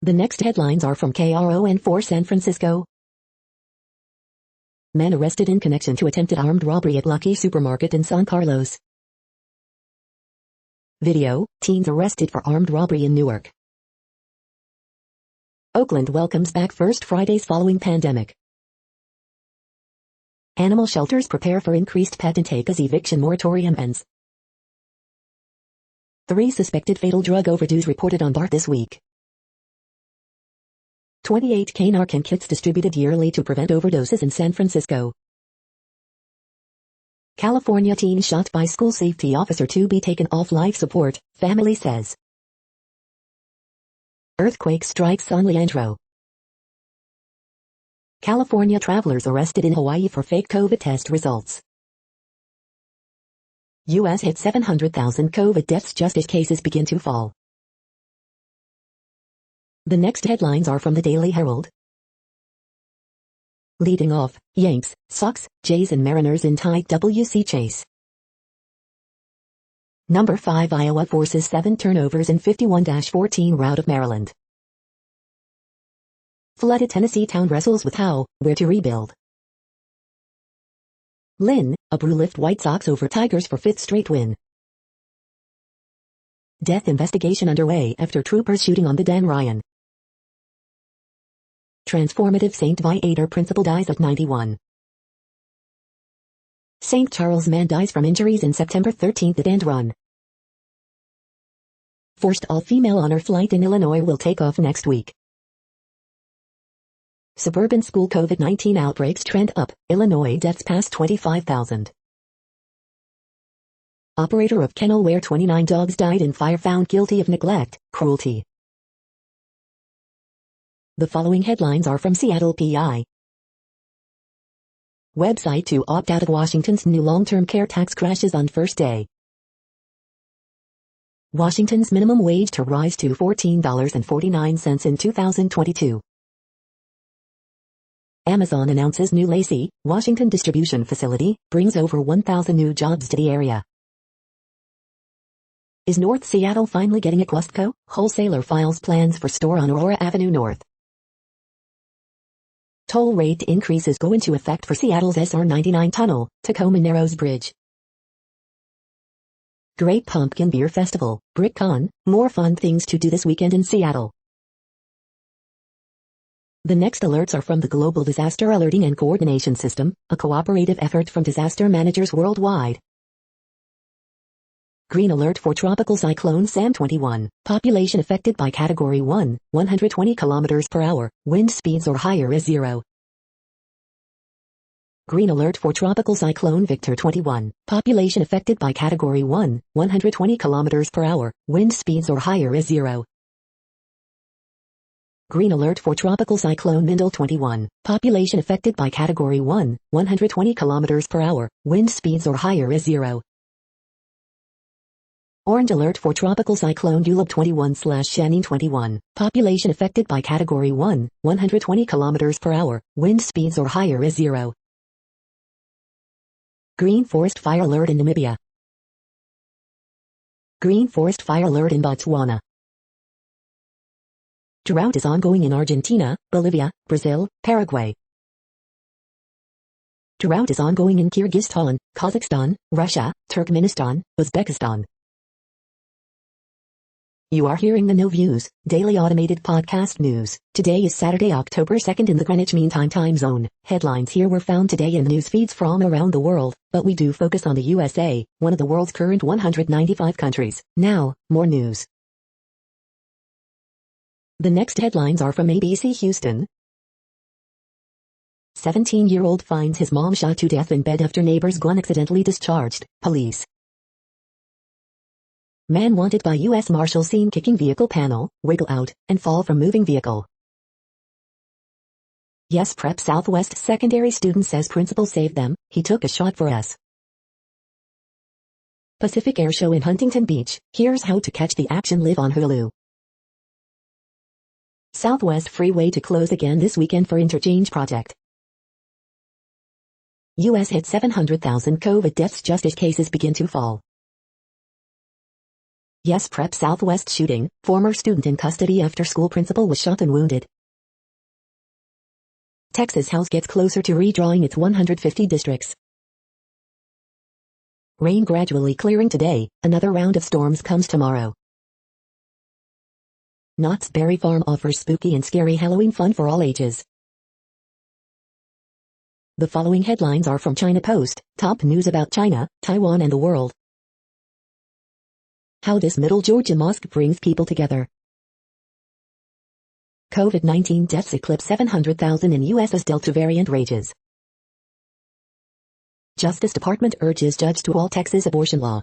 The next headlines are from KRON4 San Francisco. Man arrested in connection to attempted armed robbery at Lucky Supermarket in San Carlos. Video, teens arrested for armed robbery in Newark. Oakland welcomes back first Fridays following pandemic. Animal shelters prepare for increased pet intake as eviction moratorium ends. 3 suspected fatal drug overdose reported on BART this week. 28 Narcan kits distributed yearly to prevent overdoses in San Francisco. California teen shot by school safety officer to be taken off life support, family says. Earthquake strikes San Leandro. California travelers arrested in Hawaii for fake COVID test results. U.S. hit 700,000 COVID deaths just as cases begin to fall. The next headlines are from the Daily Herald. Leading off, Yanks, Sox, Jays and Mariners in tight WC chase. Number 5 Iowa forces 7 turnovers in 51-14 rout of Maryland. Flooded Tennessee town wrestles with how, where to rebuild. Lynn, a brew lift White Sox over Tigers for 5th straight win. Death investigation underway after troopers shooting on the Dan Ryan. Transformative St. Viator principal dies at 91. St. Charles man dies from injuries in September 13th at End Run. Forced all-female honor flight in Illinois will take off next week. Suburban school COVID-19 outbreaks trend up, Illinois deaths past 25,000. Operator of kennel where 29 dogs died in fire found guilty of neglect, cruelty. The following headlines are from Seattle PI. Website to opt out of Washington's new long-term care tax crashes on first day. Washington's minimum wage to rise to $14.49 in 2022. Amazon announces new Lacey, Washington distribution facility, brings over 1,000 new jobs to the area. Is North Seattle finally getting a Costco? Wholesaler files plans for store on Aurora Avenue North. Toll rate increases go into effect for Seattle's SR-99 tunnel, Tacoma Narrows Bridge. Great Pumpkin Beer Festival, BrickCon, more fun things to do this weekend in Seattle. The next alerts are from the Global Disaster Alerting and Coordination System, a cooperative effort from disaster managers worldwide. Green alert for Tropical Cyclone Sam 21, population affected by Category 1, 120 km per hour, wind speeds or higher is 0. Green alert for Tropical Cyclone Victor 21, population affected by Category 1, 120 km per hour, wind speeds or higher is 0. Green alert for Tropical Cyclone Mindel 21, population affected by Category 1, 120 km per hour, wind speeds or higher is 0. Orange alert for Tropical Cyclone Dulab 21/Shanine 21, population affected by Category 1, 120 km per hour, wind speeds or higher is 0. Green forest fire alert in Namibia. Green forest fire alert in Botswana. Drought is ongoing in Argentina, Bolivia, Brazil, Paraguay. Drought is ongoing in Kyrgyzstan, Kazakhstan, Russia, Turkmenistan, Uzbekistan. You are hearing the No Views, daily automated podcast news. Today is Saturday, October 2nd in the Greenwich Mean Time time zone. Headlines here were found today in news feeds from around the world, but we do focus on the USA, one of the world's current 195 countries. Now, more news. The next headlines are from ABC Houston. 17-year-old finds his mom shot to death in bed after neighbor's gun accidentally discharged, police. Man wanted by U.S. Marshal seen kicking vehicle panel, wiggle out, and fall from moving vehicle. Yes, Prep Southwest secondary student says principal saved them, he took a shot for us. Pacific Air Show in Huntington Beach, here's how to catch the action live on Hulu. Southwest Freeway to close again this weekend for interchange project. U.S. hit 700,000 COVID deaths just as cases begin to fall. Yes, Prep Southwest shooting, former student in custody after school principal was shot and wounded. Texas House gets closer to redrawing its 150 districts. Rain gradually clearing today, another round of storms comes tomorrow. Knott's Berry Farm offers spooky and scary Halloween fun for all ages. The following headlines are from China Post, top news about China, Taiwan and the world. How this Middle Georgia mosque brings people together. COVID-19 deaths eclipse 700,000 in U.S. as Delta variant rages. Justice Department urges judge to halt Texas abortion law.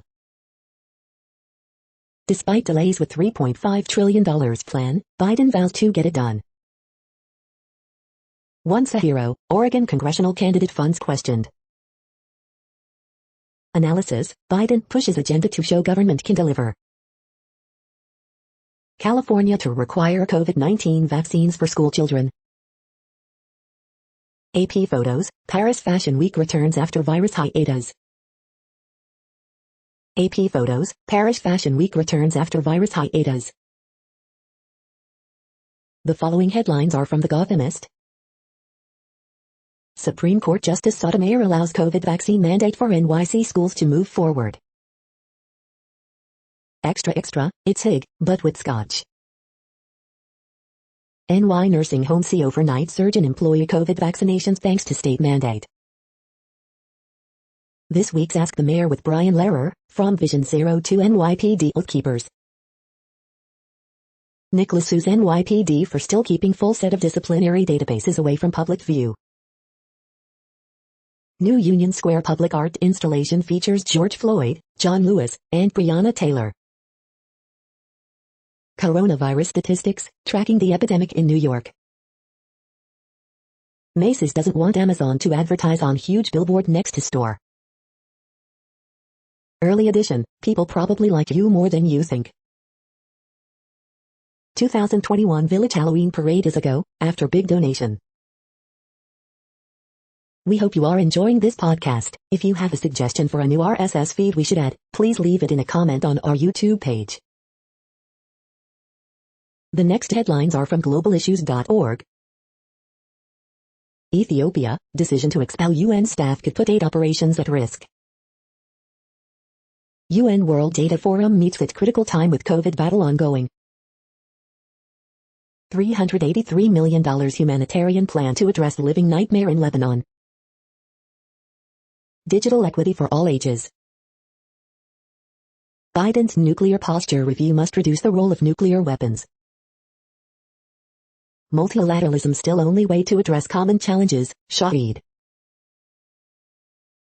Despite delays with $3.5 trillion plan, Biden vows to get it done. Once a hero, Oregon congressional candidate funds questioned. Analysis, Biden pushes agenda to show government can deliver. California to require COVID-19 vaccines for school children. AP photos, Paris Fashion Week returns after virus hiatus. AP photos, Paris Fashion Week returns after virus hiatus. The following headlines are from The Gothamist. Supreme Court Justice Sotomayor allows COVID vaccine mandate for NYC schools to move forward. Extra extra, it's HIG, but with scotch. NY nursing home see overnight surge in employee COVID vaccinations thanks to state mandate. This week's Ask the Mayor with Brian Lehrer, from Vision Zero to NYPD Oath Keepers. Nicholas sues NYPD for still keeping full set of disciplinary databases away from public view. New Union Square public art installation features George Floyd, John Lewis, and Breonna Taylor. Coronavirus statistics, tracking the epidemic in New York. Macy's doesn't want Amazon to advertise on huge billboard next to store. Early edition, people probably like you more than you think. 2021 Village Halloween Parade is a go, after big donation. We hope you are enjoying this podcast. If you have a suggestion for a new RSS feed we should add, please leave it in a comment on our YouTube page. The next headlines are from globalissues.org. Ethiopia, decision to expel UN staff could put aid operations at risk. UN World Data Forum meets at critical time with COVID battle ongoing. $383 million humanitarian plan to address living nightmare in Lebanon. Digital equity for all ages. Biden's nuclear posture review must reduce the role of nuclear weapons. Multilateralism still only way to address common challenges, Shahid.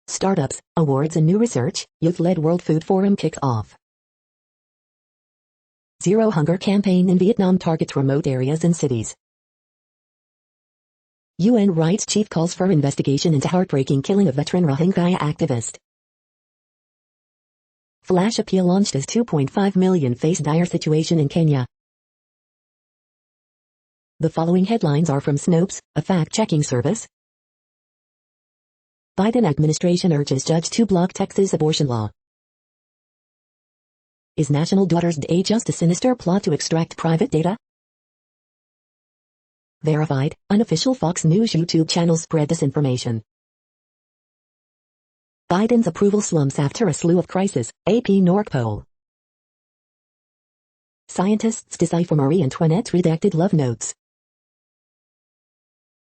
Startups, awards and new research, youth-led World Food Forum kicks off. Zero Hunger campaign in Vietnam targets remote areas and cities. UN rights chief calls for investigation into heartbreaking killing of veteran Rohingya activist. Flash appeal launched as 2.5 million face dire situation in Kenya. The following headlines are from Snopes, a fact-checking service. Biden administration urges judge to block Texas abortion law. Is National Daughters Day just a sinister plot to extract private data? Verified, unofficial Fox News YouTube channels spread disinformation. Biden's approval slumps after a slew of crises, AP NORC poll. Scientists decipher Marie Antoinette's redacted love notes.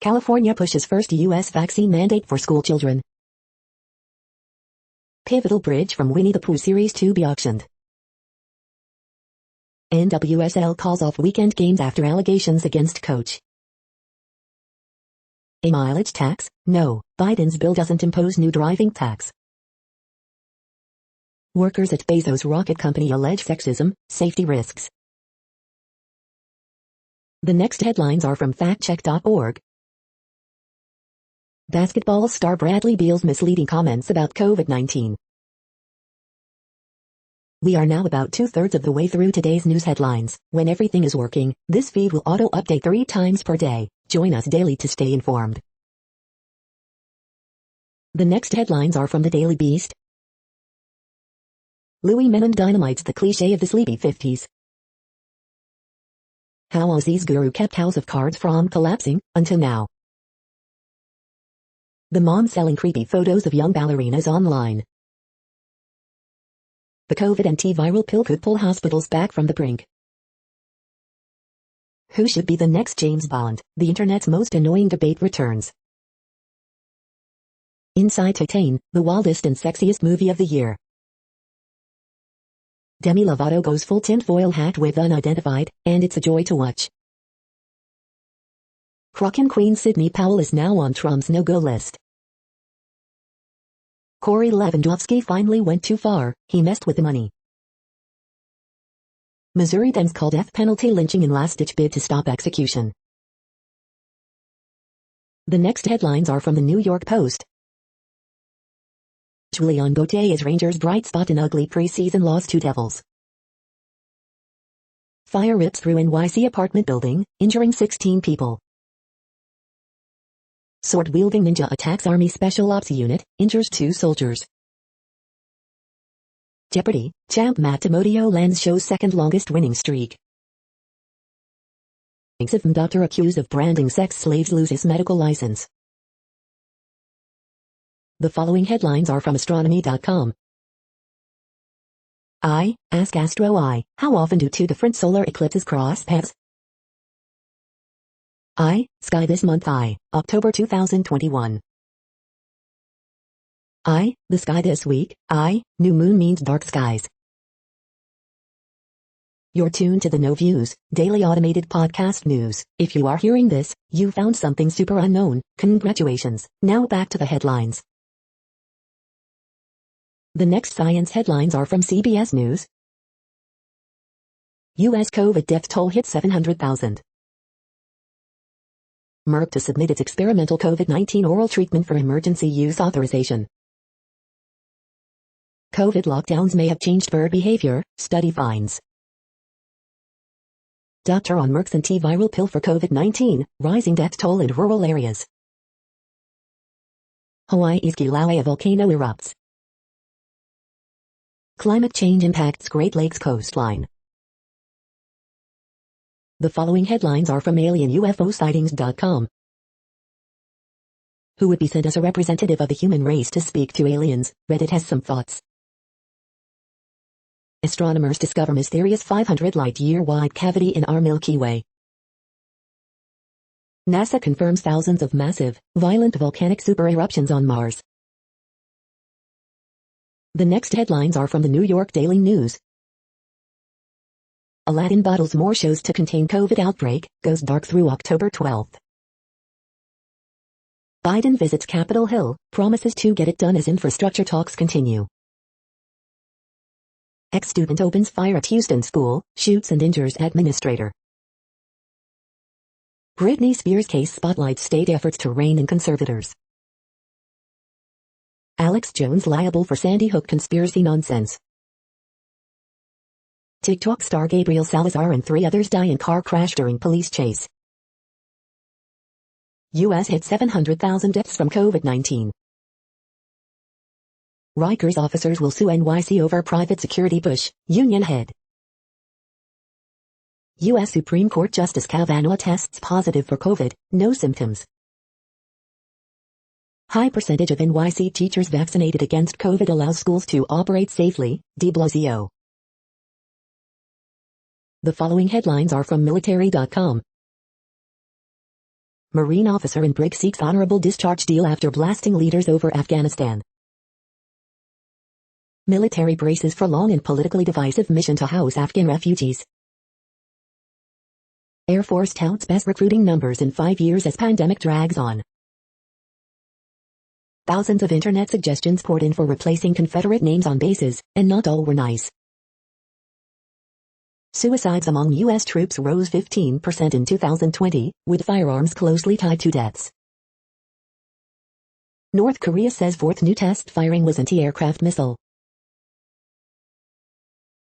California pushes first U.S. vaccine mandate for school children. Pivotal bridge from Winnie the Pooh series to be auctioned. NWSL calls off weekend games after allegations against coach. A mileage tax? No, Biden's bill doesn't impose new driving tax. Workers at Bezos' rocket company allege sexism, safety risks. The next headlines are from factcheck.org. Basketball star Bradley Beal's misleading comments about COVID-19. We are now about 2/3 of the way through today's news headlines. When everything is working, this feed will auto-update 3 times per day. Join us daily to stay informed. The next headlines are from the Daily Beast. Louis Menon dynamites the cliché of the sleepy 50s. How Aussie's guru kept House of Cards from collapsing, until now. The mom selling creepy photos of young ballerinas online. The COVID antiviral pill could pull hospitals back from the brink. Who should be the next James Bond? The internet's most annoying debate returns. Inside Titane, the wildest and sexiest movie of the year. Demi Lovato goes full tinfoil hat with Unidentified, and it's a joy to watch. Kraken Queen Sydney Powell is now on Trump's no-go list. Corey Lewandowski finally went too far, he messed with the money. Missouri Dems call death penalty lynching in last-ditch bid to stop execution. The next headlines are from the New York Post. Julian Gauthier is Rangers' bright spot in ugly preseason loss to Devils. Fire rips through NYC apartment building, injuring 16 people. Sword-wielding ninja attacks Army Special Ops unit, injures 2 soldiers. Jeopardy! Champ Matt Timoteo lands show's second-longest winning streak. Doctor accused of branding sex slaves loses medical license. The following headlines are from astronomy.com. Ask Astro I, how often do 2 different solar eclipses cross paths? Sky this month October 2021. The sky this week, new moon means dark skies. You're tuned to the No Views, daily automated podcast news. If you are hearing this, you found something super unknown. Congratulations. Now back to the headlines. The next science headlines are from CBS News. U.S. COVID death toll hit 700,000. Merck to submit its experimental COVID-19 oral treatment for emergency use authorization. COVID lockdowns may have changed bird behavior, study finds. Doctor on Merck's antiviral pill for COVID-19, rising death toll in rural areas. Hawaii's Kilauea volcano erupts. Climate change impacts Great Lakes coastline. The following headlines are from alienUFOsightings.com. Who would be sent as a representative of the human race to speak to aliens? Reddit has some thoughts. Astronomers discover mysterious 500 light-year-wide cavity in our Milky Way. NASA confirms thousands of massive, violent volcanic super-eruptions on Mars. The next headlines are from the New York Daily News. Aladdin bottles more shows to contain COVID outbreak, goes dark through October 12th. Biden visits Capitol Hill, promises to get it done as infrastructure talks continue. Ex-student opens fire at Houston school, shoots and injures administrator. Britney Spears case spotlights state efforts to rein in conservators. Alex Jones liable for Sandy Hook conspiracy nonsense. TikTok star Gabriel Salazar and 3 others die in car crash during police chase. U.S. hit 700,000 deaths from COVID-19. Rikers officers will sue NYC over private security Bush, union head. U.S. Supreme Court Justice Kavanaugh tests positive for COVID, no symptoms. High percentage of NYC teachers vaccinated against COVID allows schools to operate safely, de Blasio. The following headlines are from military.com. Marine officer in brig seeks honorable discharge deal after blasting leaders over Afghanistan. Military braces for long and politically divisive mission to house Afghan refugees. Air Force touts best recruiting numbers in 5 years as pandemic drags on. Thousands of internet suggestions poured in for replacing Confederate names on bases, and not all were nice. Suicides among U.S. troops rose 15% in 2020, with firearms closely tied to deaths. North Korea says fourth new test firing was anti-aircraft missile.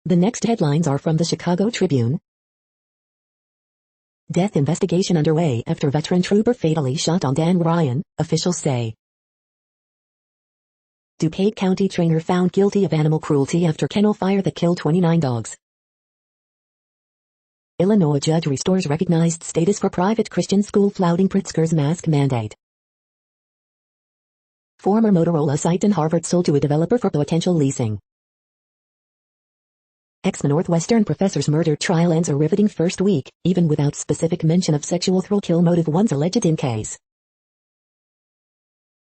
The next headlines are from the Chicago Tribune. Death investigation underway after veteran trooper fatally shot on Dan Ryan, officials say. DuPage County trainer found guilty of animal cruelty after kennel fire that killed 29 dogs. Illinois judge restores recognized status for private Christian school flouting Pritzker's mask mandate. Former Motorola site in Harvard sold to a developer for potential leasing. Ex-Northwestern professor's murder trial ends a riveting first week, even without specific mention of sexual thrill-kill motive once alleged in case.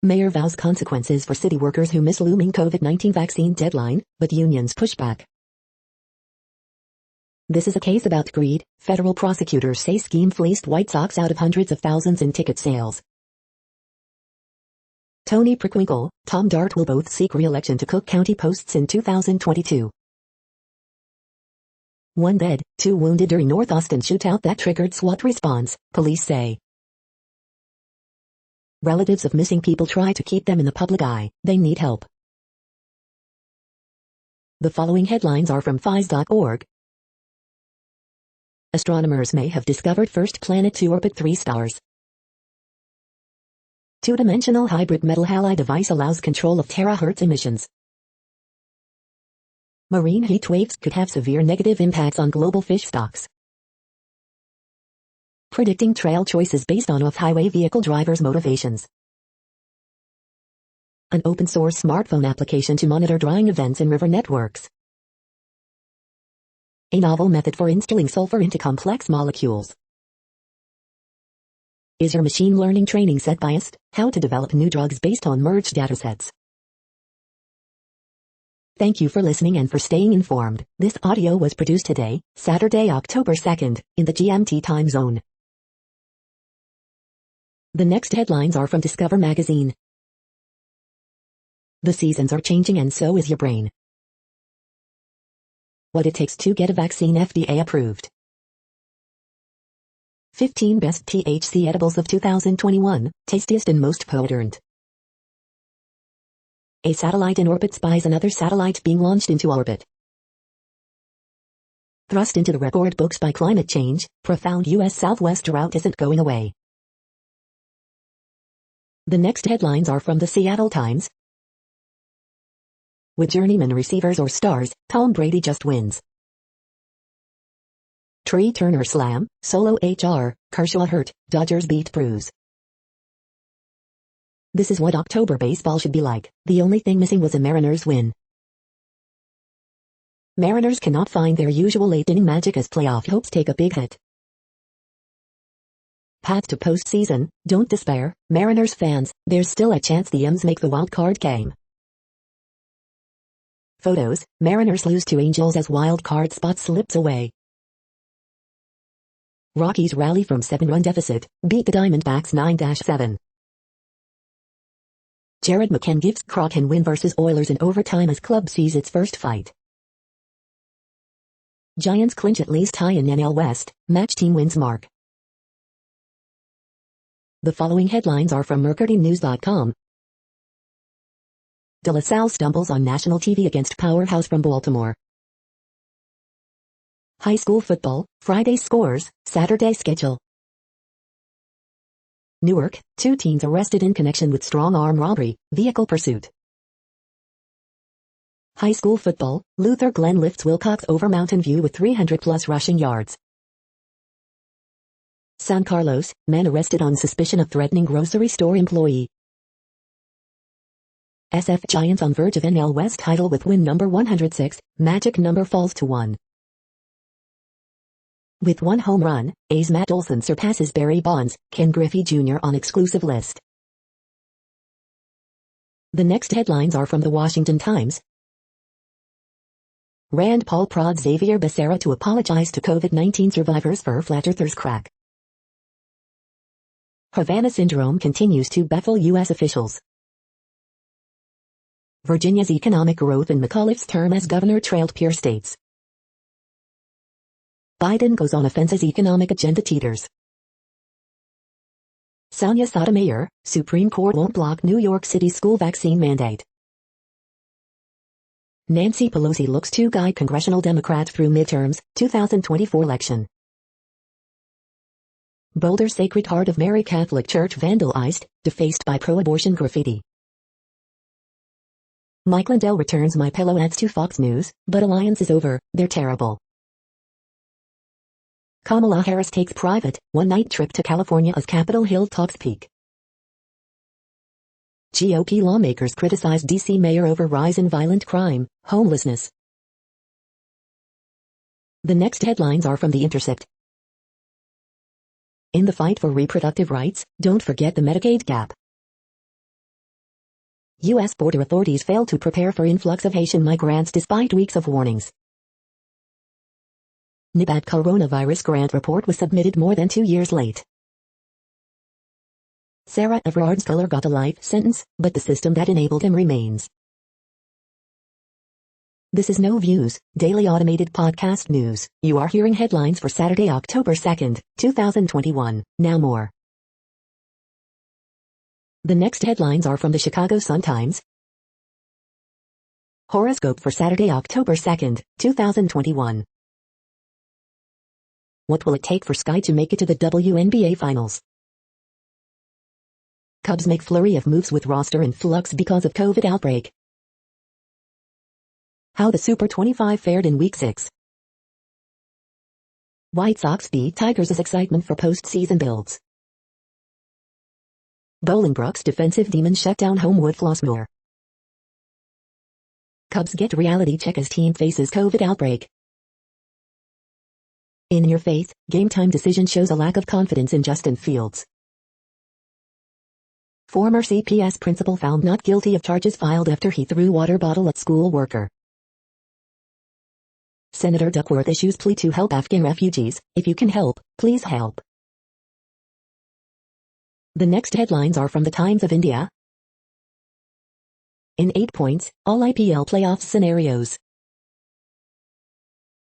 Mayor vows consequences for city workers who miss looming COVID-19 vaccine deadline, but unions push back. This is a case about greed, federal prosecutors say scheme fleeced White Sox out of hundreds of thousands in ticket sales. Tony Preckwinkle, Tom Dart will both seek re-election to Cook County posts in 2022. 1 dead, 2 wounded during North Austin shootout that triggered SWAT response, police say. Relatives of missing people try to keep them in the public eye, they need help. The following headlines are from phys.org. Astronomers may have discovered first planet to orbit 3 stars. Two-dimensional hybrid metal halide device allows control of terahertz emissions. Marine heat waves could have severe negative impacts on global fish stocks. Predicting trail choices based on off-highway vehicle drivers' motivations. An open-source smartphone application to monitor drying events in river networks. A novel method for instilling sulfur into complex molecules. Is your machine learning training set biased? How to develop new drugs based on merged datasets. Thank you for listening and for staying informed. This audio was produced today, Saturday, October 2nd, in the GMT time zone. The next headlines are from Discover magazine. The seasons are changing and so is your brain. What it takes to get a vaccine FDA approved. 15 best THC edibles of 2021, tastiest and most potent. A satellite in orbit spies another satellite being launched into orbit. Thrust into the record books by climate change, profound U.S. Southwest drought isn't going away. The next headlines are from the Seattle Times. With journeyman receivers or stars, Tom Brady just wins. Trey Turner slam, solo HR, Kershaw hurt, Dodgers beat Bruce. This is what October baseball should be like. The only thing missing was a Mariners win. Mariners cannot find their usual late-inning magic as playoff hopes take a big hit. Path to postseason, don't despair, Mariners fans, there's still a chance the M's make the wild-card game. Photos, Mariners lose to Angels as wild-card spot slips away. Rockies rally from 7-run deficit, beat the Diamondbacks 9-7. Jared McCann gives Kraken win versus Oilers in overtime as club sees its first fight. Giants clinch at least tie in NL West, match team wins mark. The following headlines are from MercuryNews.com. De La Salle stumbles on national TV against powerhouse from Baltimore. High school football, Friday scores, Saturday schedule. Newark, 2 teens arrested in connection with strong-arm robbery, vehicle pursuit. High school football, Luther Glen lifts Wilcox over Mountain View with 300-plus rushing yards. San Carlos, man arrested on suspicion of threatening grocery store employee. SF Giants on verge of NL West title with win number 106, magic number falls to 1. With 1 home run, A's Matt Olson surpasses Barry Bonds, Ken Griffey Jr. on exclusive list. The next headlines are from the Washington Times. Rand Paul prods Xavier Becerra to apologize to COVID-19 survivors for flat earthers crack. Havana syndrome continues to baffle U.S. officials. Virginia's economic growth in McAuliffe's term as governor trailed peer states. Biden goes on offense as economic agenda teeters. Sonia Sotomayor, Supreme Court won't block New York City school vaccine mandate. Nancy Pelosi looks to guide congressional Democrats through midterms, 2024 election. Boulder's Sacred Heart of Mary Catholic Church vandalized, defaced by pro-abortion graffiti. Mike Lindell returns My Pillow ads to Fox News, but alliance is over, they're terrible. Kamala Harris takes private, one-night trip to California as Capitol Hill talks peak. GOP lawmakers criticize D.C. mayor over rise in violent crime, homelessness. The next headlines are from The Intercept. In the fight for reproductive rights, don't forget the Medicaid gap. U.S. border authorities failed to prepare for influx of Haitian migrants despite weeks of warnings. NIBAD coronavirus grant report was submitted more than 2 years late. Sarah Everard's killer got a life sentence, but the system that enabled him remains. This is No Views, daily automated podcast news. You are hearing headlines for Saturday, October 2nd, 2021. Now more. The next headlines are from the Chicago Sun-Times. Horoscope for Saturday, October 2nd, 2021. What will it take for Sky to make it to the WNBA Finals? Cubs make flurry of moves with roster in flux because of COVID outbreak. How the Super 25 fared in Week 6. White Sox beat Tigers as excitement for postseason builds. Bolingbrook's defensive demons shut down Homewood Flossmoor. Cubs get reality check as team faces COVID outbreak. In your face, game time decision shows a lack of confidence in Justin Fields. Former CPS principal found not guilty of charges filed after he threw water bottle at school worker. Senator Duckworth issues plea to help Afghan refugees. If you can help, please help. The next headlines are from the Times of India. In 8 points, all IPL playoff scenarios.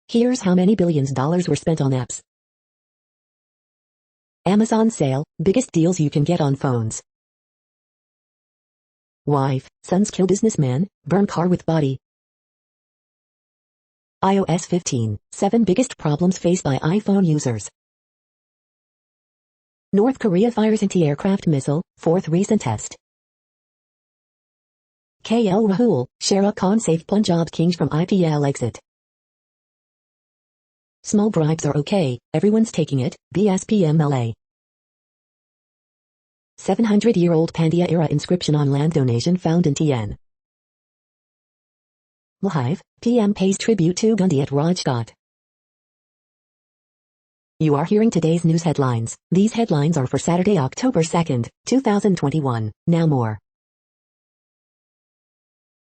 Here's how many billions dollars were spent on apps. Amazon sale, biggest deals you can get on phones. Wife, sons kill businessman, burn car with body. iOS 15, 7 biggest problems faced by iPhone users. North Korea fires anti-aircraft missile, 4th recent test. KL Rahul, Shah Rukh Khan saved Punjab Kings from IPL exit. Small bribes are okay, everyone's taking it, BSPMLA. 700-year-old Pandya-era inscription on land donation found in TN. Live, PM pays tribute to Gandhi at Rajghat. You are hearing today's news headlines. These headlines are for Saturday, October 2nd, 2021. Now more.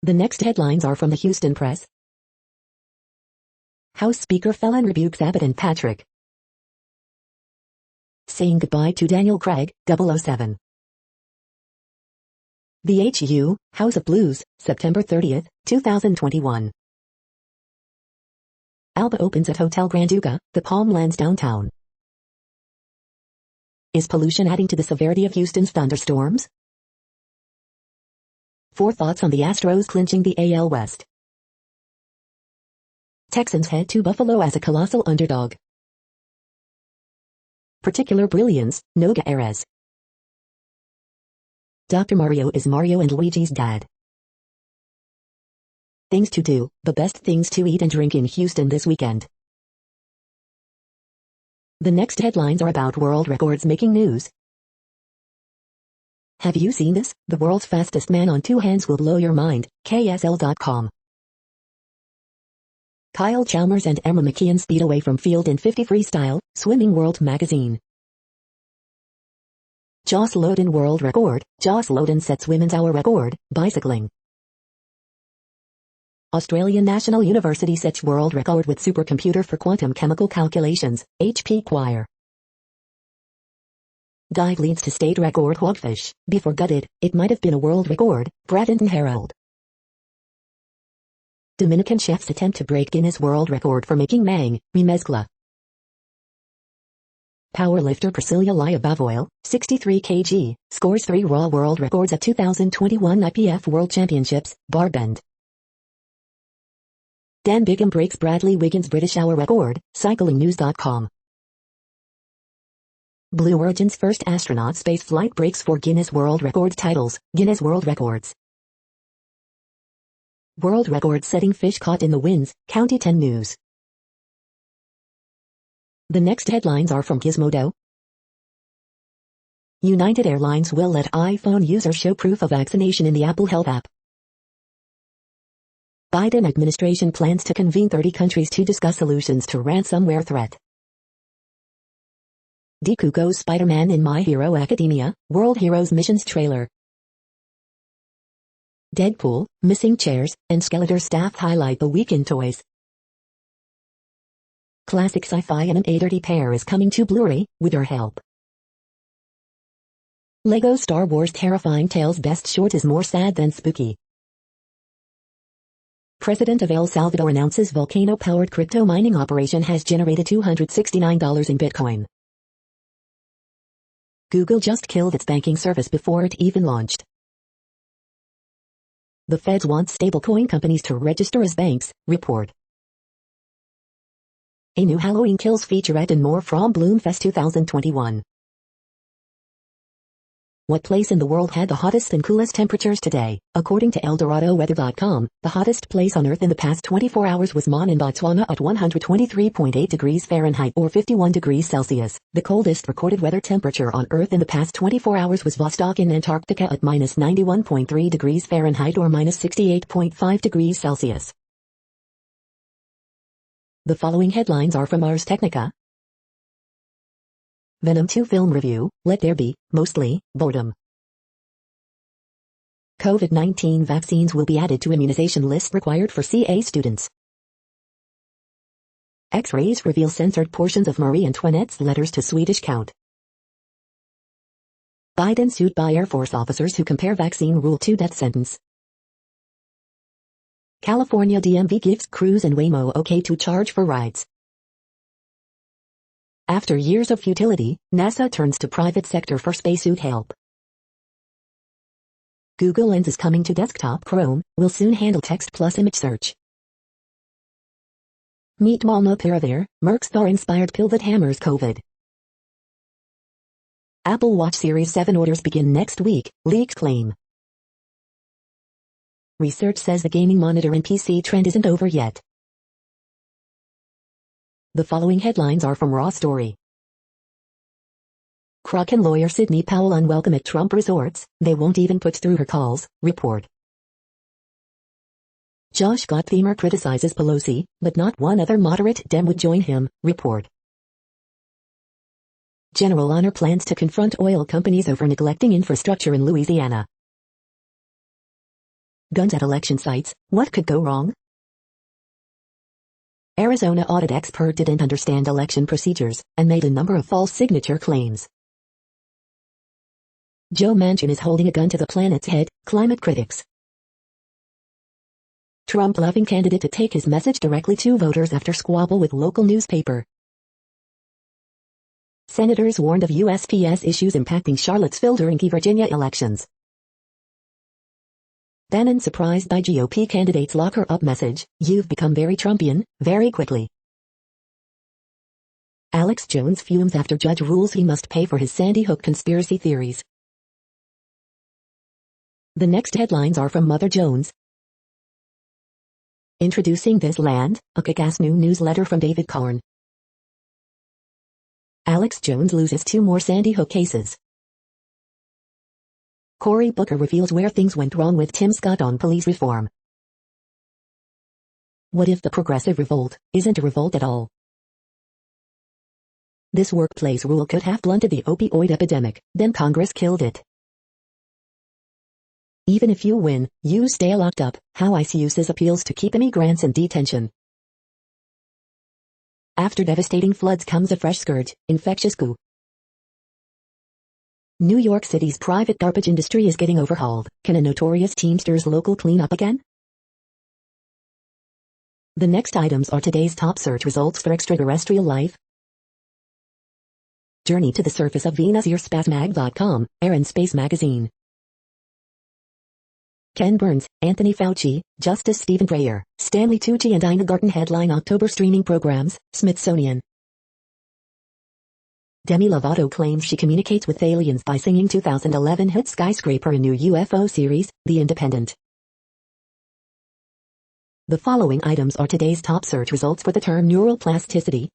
The next headlines are from the Houston Press. House Speaker Phelan rebukes Abbott and Patrick. Saying goodbye to Daniel Craig, 007. The HU, House of Blues, September 30th, 2021. Alba opens at Hotel Granduca, the Palmlands downtown. Is pollution adding to the severity of Houston's thunderstorms? 4 thoughts on the Astros clinching the AL West. Texans head to Buffalo as a colossal underdog. Particular brilliance, Noga Erez. Dr. Mario is Mario and Luigi's dad. Things to do, the best things to eat and drink in Houston this weekend. The next headlines are about world records making news. Have you seen this? The world's fastest man on 2 hands will blow your mind, KSL.com. Kyle Chalmers and Emma McKeon speed away from field in 50 freestyle, Swimming World magazine. Joss Loden world record, Joss Loden sets women's hour record, bicycling. Australian National University sets world record with supercomputer for quantum chemical calculations, HP Choir. Dive leads to state record hogfish, before gutted, it might have been a world record, Bradenton Herald. Dominican chefs attempt to break Guinness World Record for making mang, remezcla. Powerlifter Priscilla Lyabavoil, 63 kg, scores 3 raw world records at 2021 IPF World Championships, bar bend. Dan Bigham breaks Bradley Wiggins' British hour record, cyclingnews.com. Blue Origin's first astronaut space flight breaks 4 Guinness World Records titles, Guinness World Records. World record-setting fish caught in the winds, County 10 News. The next headlines are from Gizmodo. United Airlines will let iPhone users show proof of vaccination in the Apple Health app. Biden administration plans to convene 30 countries to discuss solutions to ransomware threat. Deku goes Spider-Man in My Hero Academia, World Heroes Missions trailer. Deadpool, missing chairs, and Skeletor staff highlight the week in toys. Classic sci-fi and an A-dirty pair is coming to Blu-ray, with your help. Lego Star Wars Terrifying Tales best short is more sad than spooky. President of El Salvador announces volcano-powered crypto mining operation has generated $269 in Bitcoin. Google just killed its banking service before it even launched. The feds want stablecoin companies to register as banks, report. A new Halloween Kills featurette and more from Bloomfest 2021. What place in the world had the hottest and coolest temperatures today? According to ElDoradoWeather.com, the hottest place on Earth in the past 24 hours was Mon in Botswana at 123.8 degrees Fahrenheit or 51 degrees Celsius. The coldest recorded weather temperature on Earth in the past 24 hours was Vostok in Antarctica at minus 91.3 degrees Fahrenheit or minus 68.5 degrees Celsius. The following headlines are from Ars Technica. Venom 2 film review, let there be, mostly, boredom. COVID-19 vaccines will be added to immunization list required for CA students. X-rays reveal censored portions of Marie Antoinette's letters to Swedish count. Biden sued by Air Force officers who compare vaccine rule to death sentence. California DMV gives Cruise and Waymo okay to charge for rides. After years of futility, NASA turns to private sector for spacesuit help. Google Lens is coming to desktop Chrome, will soon handle text plus image search. Meet Molnupiravir, Merck's Thor-inspired pill that hammers COVID. Apple Watch Series 7 orders begin next week, leaks claim. Research says the gaming monitor and PC trend isn't over yet. The following headlines are from Raw Story. Kraken lawyer Sidney Powell unwelcome at Trump resorts, they won't even put through her calls, report. Josh Gottheimer criticizes Pelosi, but not one other moderate Dem would join him, report. General Honor plans to confront oil companies over neglecting infrastructure in Louisiana. Guns at election sites, what could go wrong? Arizona audit expert didn't understand election procedures, and made a number of false signature claims. Joe Manchin is holding a gun to the planet's head, climate critics. Trump-loving candidate to take his message directly to voters after squabble with local newspaper. Senators warned of USPS issues impacting Charlottesville during key Virginia elections. Bannon surprised by GOP candidate's lock her up message, you've become very Trumpian, very quickly. Alex Jones fumes after judge rules he must pay for his Sandy Hook conspiracy theories. The next headlines are from Mother Jones. Introducing This Land, a kick-ass new newsletter from David Korn. Alex Jones loses 2 more Sandy Hook cases. Cory Booker reveals where things went wrong with Tim Scott on police reform. What if the progressive revolt isn't a revolt at all? This workplace rule could have blunted the opioid epidemic, then Congress killed it. Even if you win, you stay locked up, how ICE uses appeals to keep immigrants in detention. After devastating floods comes a fresh scourge, infectious coup. New York City's private garbage industry is getting overhauled. Can a notorious Teamsters local clean up again? The next items are today's top search results for extraterrestrial life. Journey to the surface of Venus, earspacemag.com, Air and Space Magazine. Ken Burns, Anthony Fauci, Justice Stephen Breyer, Stanley Tucci and Ina Garten headline October streaming programs, Smithsonian. Demi Lovato claims she communicates with aliens by singing 2011 hit Skyscraper in new UFO series, The Independent. The following items are today's top search results for the term neural plasticity.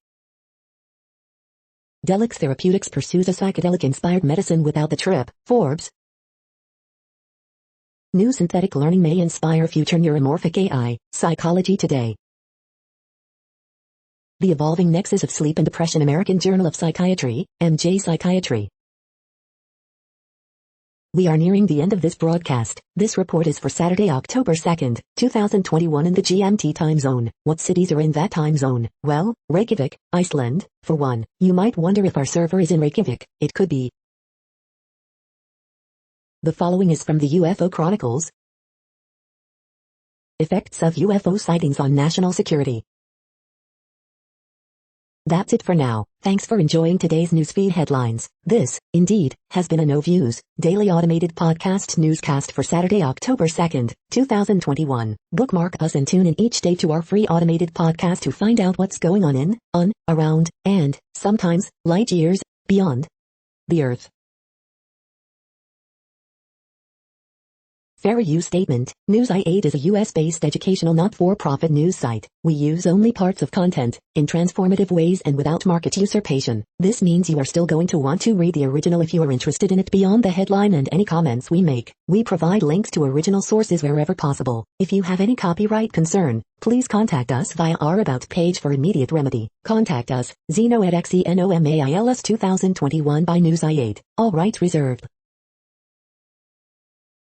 Delix Therapeutics pursues a psychedelic-inspired medicine without the trip, Forbes. New synthetic learning may inspire future neuromorphic AI, Psychology Today. The Evolving Nexus of Sleep and Depression, American Journal of Psychiatry, MJ Psychiatry. We are nearing the end of this broadcast. This report is for Saturday, October 2nd, 2021 in the GMT time zone. What cities are in that time zone? Well, Reykjavik, Iceland, for one. You might wonder if our server is in Reykjavik. It could be. The following is from the UFO Chronicles. Effects of UFO sightings on national security. That's it for now. Thanks for enjoying today's newsfeed headlines. This, indeed, has been a No Views, daily automated podcast newscast for Saturday, October 2nd, 2021. Bookmark us and tune in each day to our free automated podcast to find out what's going on, around, and, sometimes, light years, beyond the Earth. Fair use statement. News.8 is a US-based educational not-for-profit news site. We use only parts of content, in transformative ways and without market usurpation. This means you are still going to want to read the original if you are interested in it beyond the headline and any comments we make. We provide links to original sources wherever possible. If you have any copyright concern, please contact us via our About page for immediate remedy. Contact us, Zeno at XENOMAILS 2021 by News.8. All rights reserved.